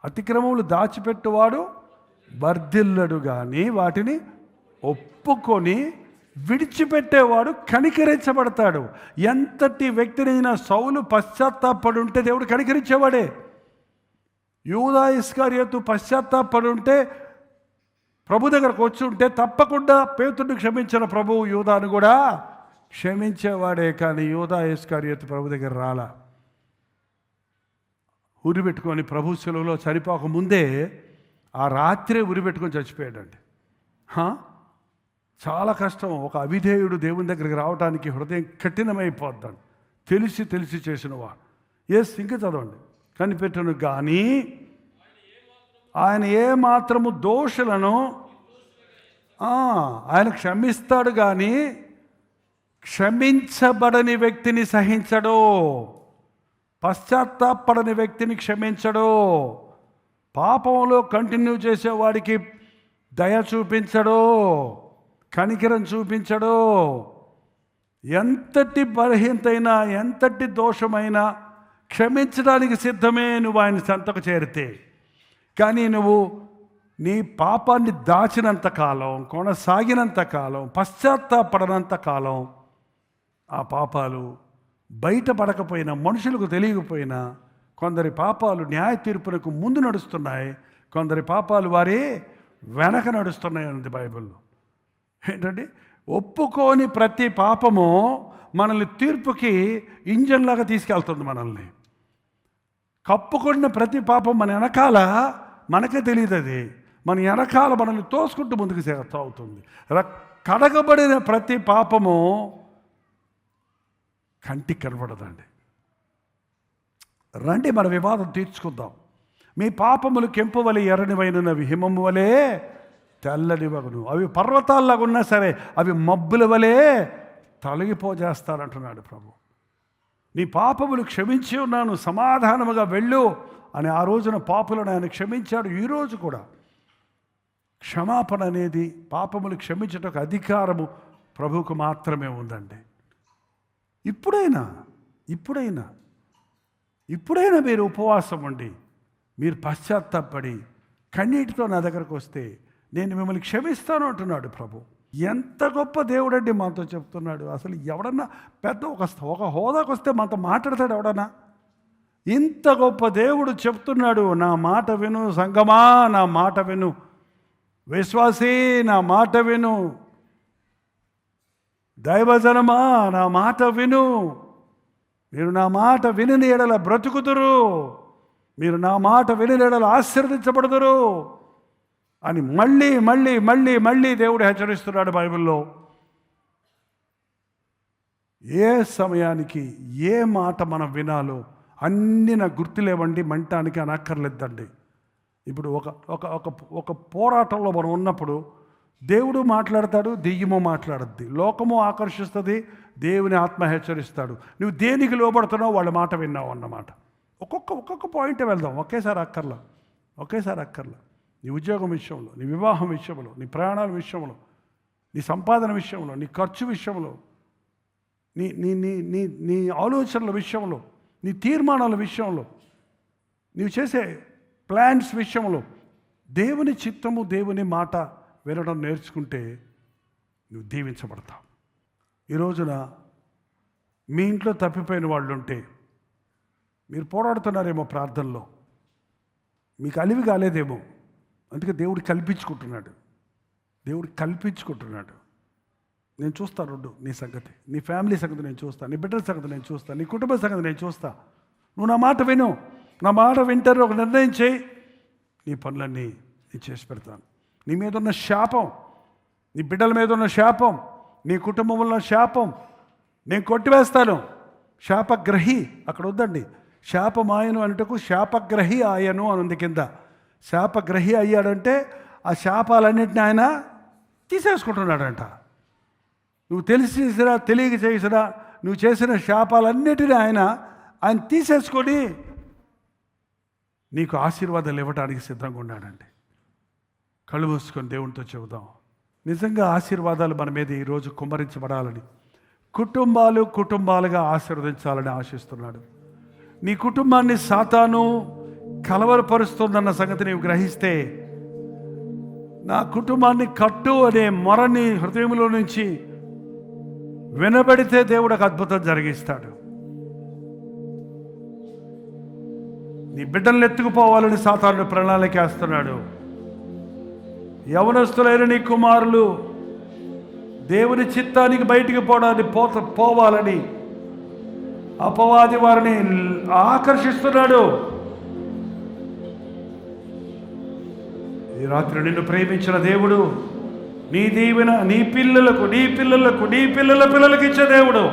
అతిక్రమములు దాచిపెట్టువాడు వర్ధిల్లడు, కానీ వాటిని ఒప్పుకొని విడిచిపెట్టేవాడు కనికరించబడతాడు. ఎంతటి వ్యక్తినైనా సౌలు పశ్చాత్తాపడి ఉంటే దేవుడు కనికరించేవాడే. యూదా ఇస్కరియోతు పశ్చాత్తాపడి ఉంటే ప్రభు దగ్గరకు వచ్చి ఉంటే తప్పకుండా పేతుడిని క్షమించిన ప్రభువు యూదాను కూడా క్షమించేవాడే. కానీ యూదా ఇస్కరియోతు ప్రభు దగ్గర రాలా. ఉరి పెట్టుకొని ప్రభు సెలవులో చనిపోక ముందే ఆ రాత్రే ఉరి పెట్టుకొని చచ్చిపోయాడండి. చాలా కష్టం. ఒక అవిధేయుడు దేవుని దగ్గరికి రావడానికి హృదయం కఠినమైపోద్దాడు. తెలిసి చేసినవాడు. ఇంకా చదవండి. కనిపెట్టను కానీ ఆయన ఏమాత్రము దోషులను ఆయన క్షమిస్తాడు, కానీ క్షమించబడని వ్యక్తిని సహించడు, పశ్చాత్తాపడని వ్యక్తిని క్షమించడు, పాపంలో కంటిన్యూ చేసేవాడికి దయ చూపించడు, కనికరం చూపించడు. ఎంతటి బలహీనతైనా ఎంతటి దోషమైనా క్షమించడానికి సిద్ధమే నువ్వు ఆయన సంతకు చేరితే. కానీ నువ్వు నీ పాపాన్ని దాచినంత కాలం, కొనసాగినంత కాలం, పశ్చాత్తాపడనంత కాలం ఆ పాపాలు బయటపడకపోయినా, మనుషులకు తెలియకపోయినా, కొందరి పాపాలు న్యాయ తీర్పునకు ముందు నడుస్తున్నాయి, కొందరి పాపాలు వారి వెనక నడుస్తున్నాయి అన్నది బైబిల్లో. ఏంటంటే ఒప్పుకోని ప్రతి పాపము మనల్ని తీర్పుకి ఇంజన్ లాగా తీసుకెళ్తుంది. మనల్ని కప్పుకొన్న ప్రతి పాపం మన వెనకాల మనకే తెలియదు, అది మన వెనకాల మనల్ని తోసుకుంటూ ముందుకు సాగుతుంది. కడగబడిన ప్రతి పాపము కంటికి కనబడదండి. రండి మన వివాదం తీర్చుకుందాం. మీ పాపములు కెంపు వలె ఎర్రనివైనవి హిమము వలె తెల్లనివగును. అవి పర్వతాల్లాగా ఉన్నా సరే అవి మబ్బుల వలె తొలగిపోజేస్తానంటున్నాడు ప్రభు. నీ పాపములు క్షమించి ఉన్నాను, సమాధానముగా వెళ్ళు అని ఆ రోజున పాపులను ఆయన క్షమించాడు. ఈరోజు కూడా క్షమాపణ అనేది, పాపములు క్షమించటకు అధికారము ప్రభువుకు మాత్రమే ఉందండి. ఇప్పుడైనా మీరు ఉపవాసం ఉండి మీరు పశ్చాత్తాపడి కన్నీటితో నా దగ్గరకు వస్తే నేను మిమ్మల్ని క్షమిస్తాను అంటున్నాడు ప్రభు. ఎంత గొప్ప దేవుడండి మాతో చెప్తున్నాడు. అసలు ఎవడన్నా పెద్ద ఒక హోదాకు వస్తే మనతో మాట్లాడతాడు ఎవడన్నా? ఇంత గొప్ప దేవుడు చెప్తున్నాడు, నా మాట విను సంగమా, నా మాట విను విశ్వాసీ, నా మాట విను దైవజనమా, నా మాట విను. మీరు నా మాట విని ఎడల బ్రతుకుదురు, మీరు నా మాట విని ఎడల ఆశీర్వదించబడుదురు అని మళ్ళీ మళ్ళీ మళ్ళీ మళ్ళీ దేవుడు హెచ్చరిస్తున్నాడు బైబిల్లో. ఏ సమయానికి ఏ మాట మనం వినాలో అన్నీ నాకు గుర్తులేవండి, మంటానికి అనక్కర్లేదండి. ఇప్పుడు ఒక పోరాటంలో మనం ఉన్నప్పుడు దేవుడు మాట్లాడతాడు, దెయ్యము మాట్లాడుద్ది, లోకము ఆకర్షిస్తుంది, దేవుని ఆత్మ హెచ్చరిస్తాడు. నువ్వు దేనికి లోబడుతున్నావు, వాళ్ళ మాట విన్నావు అన్నమాట. ఒక్కొక్క పాయింట్ వెళ్దాం, ఒకేసారి అక్కర్లా. నీ ఉద్యోగం విషయంలో, నీ వివాహం విషయంలో, నీ ప్రయాణాల విషయంలో, నీ సంపాదన విషయంలో, నీ ఖర్చు విషయంలో, నీ నీ నీ నీ నీ ఆలోచనల విషయంలో, నీ తీర్మానాల విషయంలో, నీవు చేసే ప్లాన్స్ విషయంలో దేవుని చిత్తము, దేవుని మాట వినడం నేర్చుకుంటే నువ్వు దీవించబడతావు. ఈ రోజున మీ ఇంట్లో తప్పిపోయిన వాళ్ళు ఉంటే మీరు పోరాడుతున్నారేమో ప్రార్థనలో, మీకు అలివి కాలేదేమో, అందుకే దేవుడు కల్పించుకుంటున్నాడు. నేను చూస్తాను నీ సంగతి, నీ ఫ్యామిలీ సంగతి నేను చూస్తాను, నీ బిడ్డల సంగతి నేను చూస్తాను, నీ కుటుంబ సంగతి నేను చూస్తా. నువ్వు నా మాట విను, నా మాట వింటారు, ఒక నిర్ణయం చేయి, నీ పనులన్నీ నేను చేసి పెడతాను. నీ మీద ఉన్న శాపం, నీ బిడ్డల మీద ఉన్న శాపం, నీ కుటుంబంలో ఉన్న శాపం నేను కొట్టివేస్తాను. శాపగ్రహి అక్కడ వద్దండి, శాపమాయను అంటకు శాపగ్రహి ఆయను అని ఉంది కింద. శాపగ్రహి అయ్యాడంటే ఆ శాపాలన్నింటినీ ఆయన తీసేసుకుంటున్నాడంట. నువ్వు తెలిసి చేసినా తెలియక చేసినా నువ్వు చేసిన శాపాలన్నిటినీ ఆయన తీసేసుకొని నీకు ఆశీర్వాదాలు ఇవ్వడానికి సిద్ధంగా ఉన్నాడండి. కళ్ళు మూసుకొని దేవునితో చెబుదాం, నిజంగా ఆశీర్వాదాలు మన మీద ఈరోజు కుమ్మరించబడాలని, కుటుంబాలుగా ఆశీర్వదించాలని ఆశిస్తున్నాడు. నీ కుటుంబాన్ని సాతాను కలవరపరుస్తుందన్న సంగతి నీవు గ్రహిస్తే, నా కుటుంబాన్ని కట్టు అనే మొరని హృదయంలో నుంచి వినబడితే దేవుడు ఒక అద్భుతం జరిగిస్తాడు. నీ బిడ్డలను ఎత్తుకుపోవాలని సాతాను ప్రణాళిక వేస్తున్నాడు. యవనస్తులైన నీ కుమారులు దేవుని చిత్తానికి బయటికి పోవాలని అపవాది వారిని ఆకర్షిస్తున్నాడు. ఈ రాత్రి నిన్ను ప్రేమించిన దేవుడు నీ దీవెన నీ పిల్లలకు పిల్లలకు ఇచ్చే దేవుడు.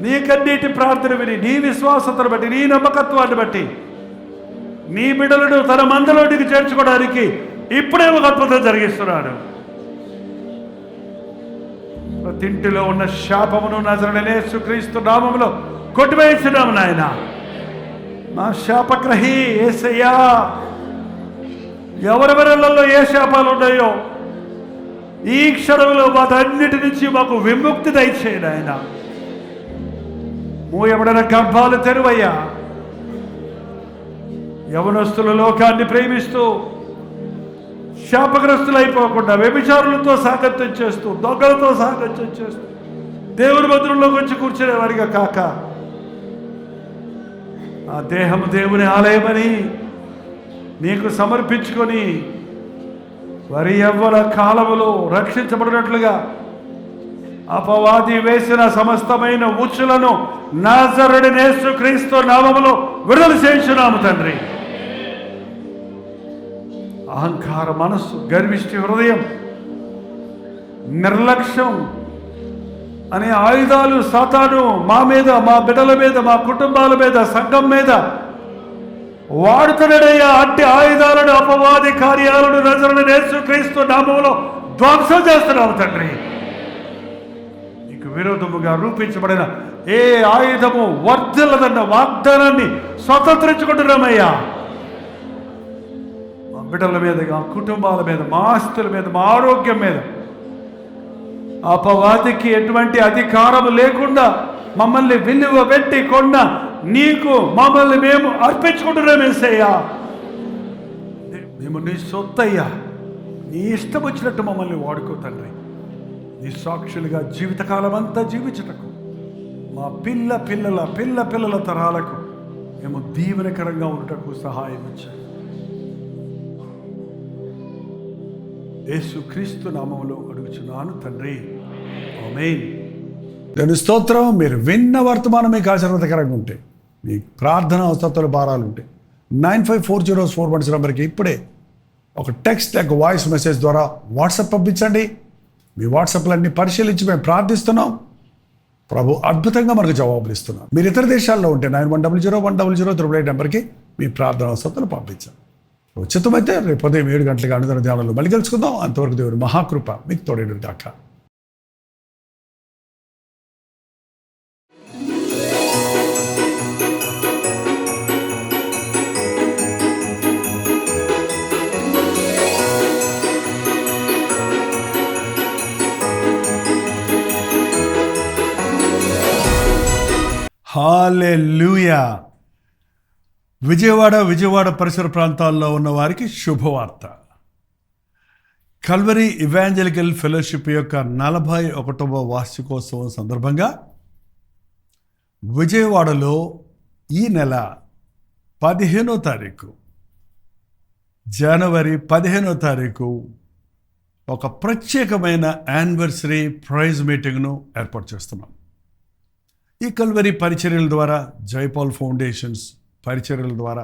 నీ కన్నీటి ప్రార్థన విని, నీ విశ్వాసతను బట్టి, నీ నమ్మకత్వాన్ని బట్టి నీ బిడ్డలను తన మందలోనికి చేర్చుకోవడానికి ఇప్పుడే ఒక అద్భుతం జరిగిస్తున్నాడు. ప్రతి ఇంటిలో ఉన్న శాపమును నజరేయుడైన యేసుక్రీస్తు నామములో కొట్టివేస్తున్నాము నాయన. నా శాపగ్రహి యేసయ్యా, ఎవరెవరిలో ఏ శాపాలు ఉన్నాయో ఈ క్షణంలో వాటన్నిటి నుంచి మాకు విముక్తి దయచేయండి ఆయన. మూయబడిన గర్భాలు తెరువయ్యా. యవనస్తుల లోకాన్ని ప్రేమిస్తూ శాపగ్రస్తులైపోకుండా వ్యభిచారులతో సాంగత్యం చేస్తూ, దొంగలతో సాంగత్యం చేస్తూ, దేవుని మందిరంలోకి వచ్చి కూర్చునే వారిగా కాక, ఆ దేహము దేవుని ఆలయమని నీకు సమర్పించుకొని వారి యవ్వన కాలములో రక్షించబడినట్లుగా అపవాది వేసిన సమస్తమైన ఉచ్చులను నజరేయుడైన యేసుక్రీస్తు నామములో విడుదల చేయించున్నాము తండ్రి. అహంకార మనస్సు, గర్విష్టి హృదయం, నిర్లక్ష్యం అనే ఆయుధాలు సాతాను మా మీద, మా బిడ్డల మీద, మా కుటుంబాల మీద, సంఘం మీద వాడుతున్నాడయ్యా. అట్టి ఆయుధాలను, అపవాది కార్యాలను నజరేయుడైన యేసుక్రీస్తు నామములో ధ్వంసం చేస్తున్నాము తండ్రి. నీకు విరోధముగా రూపించబడిన ఏ ఆయుధము వర్ధిల్లదన్న వాగ్దానాన్ని స్వతంత్రించుకుంటున్నామయ్యా. మా బిడ్డల మీద, మా కుటుంబాల మీద, మా ఆస్తుల మీద, మా ఆరోగ్యం మీద అపవాదికి ఎటువంటి అధికారము లేకుండా మమ్మల్ని విలువ పెట్టి కొన్న నీకు మమ్మల్ని మేము అర్పించుకుంటున్నాం యేసయ్యా. మేము నీ సొత్తయ్యా. నీ ఇష్టం వచ్చినట్టు మమ్మల్ని వాడుకో తండ్రి. నీ సాక్షులుగా జీవితకాలం అంతా జీవించటకు, మా పిల్లల తరాలకు మేము దీవెనకరంగా ఉండటకు సహాయం ఇచ్చాం. యేసుక్రీస్తు నామములో అడుగుచున్నాను తండ్రి, ఆమేన్. దాని స్తోత్రం. మీరు విన్న వర్తమానం మీకు ఆశీర్వాదకరంగా ఉంటే, మీ ప్రార్థన అవసరాలు భారాలు ఉంటే 954041 నెంబర్కి ఇప్పుడే ఒక టెక్స్ట్ లేక వాయిస్ మెసేజ్ ద్వారా వాట్సాప్ పంపించండి. మీ వాట్సాప్లన్నీ పరిశీలించి మేము ప్రార్థిస్తున్నాం. ప్రభు అద్భుతంగా మనకు జవాబులు ఇస్తున్నాం. మీరు ఇతర దేశాల్లో ఉంటే 91001008 నెంబర్కి మీ ప్రార్థన అవసరాలు పంపించాం. ఉచితమైతే రేపు ఉదయం 7 గంటలకు అనుదిన ధ్యానంలో మళ్ళీ కలుసుకుందాం. అంతవరకు దేవుని మహాకృప మీకు తోడేడు దాకా. హల్లెలూయా. విజయవాడ పరిసర ప్రాంతాల్లో ఉన్న వారికి శుభవార్త. కల్వరీ ఇవాంజలికల్ ఫెలోషిప్ యొక్క 41వ వార్షికోత్సవం సందర్భంగా విజయవాడలో ఈ నెల 15వ తారీఖు, జనవరి 15వ తారీఖు ఒక ప్రత్యేకమైన యానివర్సరీ ప్రైజ్ మీటింగ్ను ఏర్పాటు చేస్తున్నాం. ఈ కల్వరీ పరిచర్యల ద్వారా, జైపాల్ ఫౌండేషన్స్ పరిచర్యల ద్వారా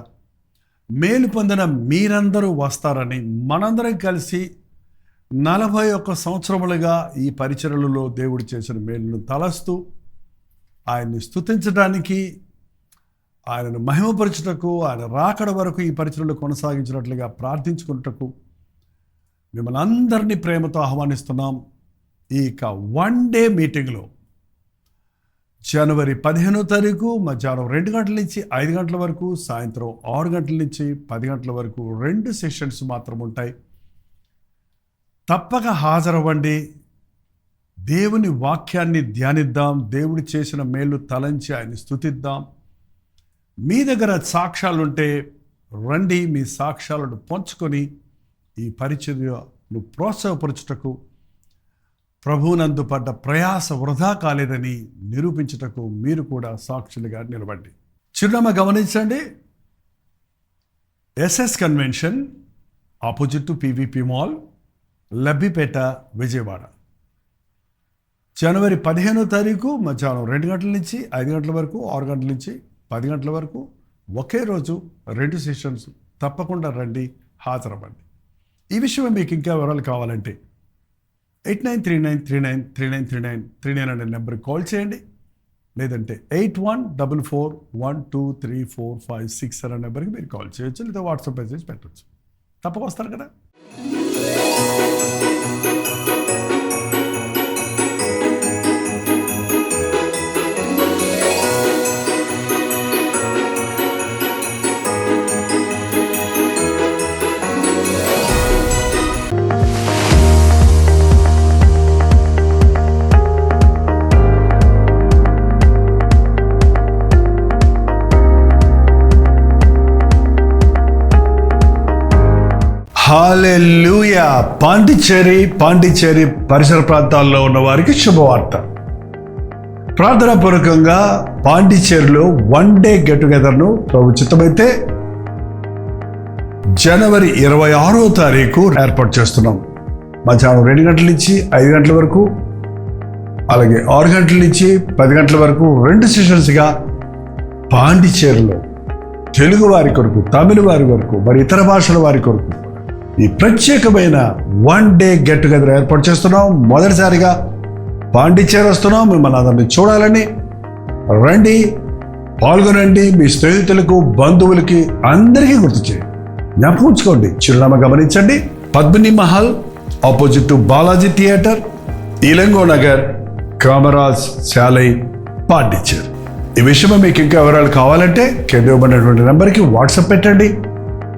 మేలు పొందిన మీరందరూ వస్తారని మనందరం కలిసి 41 సంవత్సరములుగా ఈ పరిచర్యలలో దేవుడు చేసిన మేలును తలస్తూ ఆయన్ని స్తుతించడానికి, ఆయనను మహిమపరచుటకు, ఆయన రాకడ వరకు ఈ పరిచర్యలు కొనసాగించినట్లుగా ప్రార్థించుకున్నటకు మిమ్మల్ని అందరినీ ప్రేమతో ఆహ్వానిస్తున్నాం. ఈ 1 డే మీటింగ్లో జనవరి 15వ తారీఖు మధ్యాహ్నం 2 గంటల నుంచి 5 గంటల వరకు, సాయంత్రం 6 గంటల నుంచి 10 గంటల వరకు 2 సెషన్స్ మాత్రం ఉంటాయి. తప్పక హాజరవ్వండి. దేవుని వాక్యాన్ని ధ్యానిద్దాం, దేవుడు చేసిన మేలు తలంచి ఆయన్ని స్తుతిద్దాం. మీ దగ్గర సాక్ష్యాలుంటే రండి, మీ సాక్ష్యాలను పంచుకొని ఈ పరిచర్యను ప్రోత్సాహపరచుటకు, ప్రభువునందు పడ్డ ప్రయాస వృధా కాలేదని నిరూపించుటకు మీరు కూడా సాక్షులుగా నిలబడి. చిరునామా గమనించండి. SS convention, opposite to PVP mall, Labbipet, Vijayawada. జనవరి 15వ తారీఖు మధ్యాహ్నం 2 గంటల నుంచి 5 గంటల వరకు, 6 గంటల నుంచి 10 గంటల వరకు, ఒకే రోజు 2 సెషన్స్. తప్పకుండా రండి, హాజరవ్వండి. ఈ విషయం మీకు ఇంకా వివరాలు కావాలంటే 8939393939 అనే నెంబర్కి కాల్ చేయండి. లేదంటే 8144123456 అనే నెంబర్కి మీరు కాల్ చేయొచ్చు, లేదా వాట్సాప్ మెసేజ్ పెట్టవచ్చు. తప్పక వస్తారు కదా. హల్లెలూయా. పాండిచ్చేరి పరిసర ప్రాంతాల్లో ఉన్న వారికి శుభవార్త. ప్రార్థనాపూర్వకంగా పాండిచ్చేరిలో 1 డే గెట్ టుగెదర్ను ప్రభు చిత్తమైతే జనవరి 26వ తారీఖు ఏర్పాటు చేస్తున్నాం. మధ్యాహ్నం 2 గంటల నుంచి 5 గంటల వరకు, అలాగే 6 గంటల నుంచి 10 గంటల వరకు 2 సెషన్స్గా పాండిచ్చేరిలో తెలుగు వారి కొరకు, తమిళ వారి కొరకు, మరి ఇతర భాషల వారి కొరకు ఈ ప్రత్యేకమైన 1 డే గెట్ టుగెదర్ ఏర్పాటు చేస్తున్నాం. మొదటిసారిగా పాండిచ్చేరి వస్తున్నాం. మిమ్మల్ని అందరినీ చూడాలని రండి, పాల్గొనండి. మీ స్నేహితులకు, బంధువులకి అందరికీ గుర్తు చేయండి. జ్ఞాపకం ఉంచుకోండి. చిరునామా గమనించండి. Padmini Mahal, opposite to Balaji theatre, Ilango Nagar, Kamaraj Salai, Pondicherry. ఈ విషయమే మీకు ఇంకా వివరాలు కావాలంటే కింద ఇవ్వబడినటువంటి నెంబర్కి వాట్సాప్ పెట్టండి,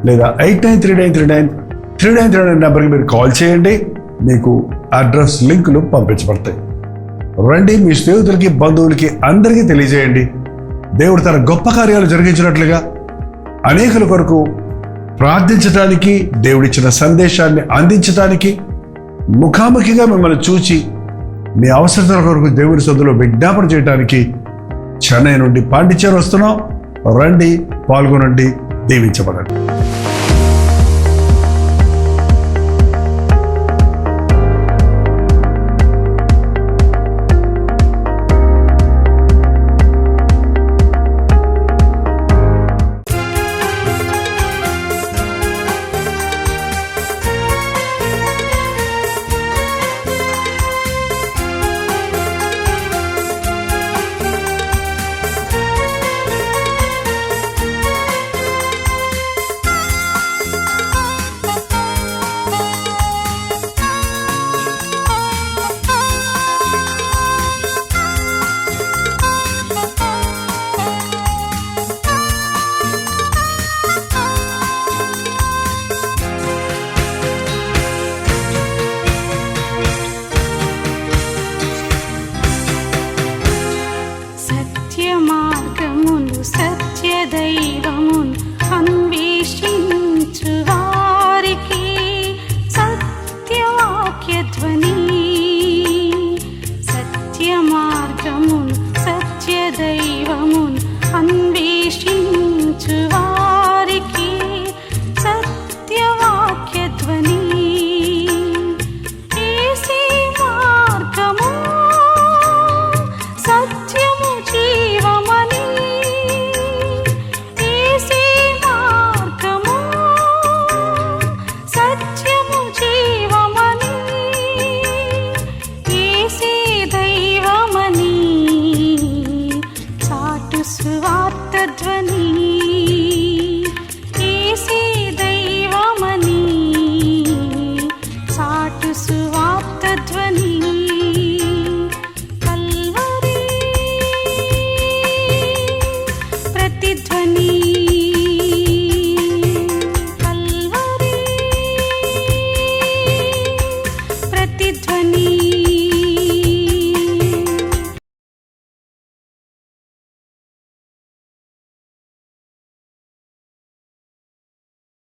లేదా 89393939 నెంబర్కి మీరు కాల్ చేయండి. మీకు అడ్రస్ లింకులు పంపించబడతాయి. రండి, మీ స్నేహితులకి, బంధువులకి అందరికీ తెలియజేయండి. దేవుడు తన గొప్ప కార్యాలు జరిగించినట్లుగా అనేకుల కొరకు ప్రార్థించడానికి, దేవుడిచ్చిన సందేశాన్ని అందించడానికి, ముఖాముఖిగా మిమ్మల్ని చూచి మీ అవసరతల కొరకు దేవుడి సొంతలో విజ్ఞాపన చేయడానికి చెన్నై నుండి పాండిచ్చేరి వస్తున్నాం. రండి, పాల్గొనండి, దీవించబడండి.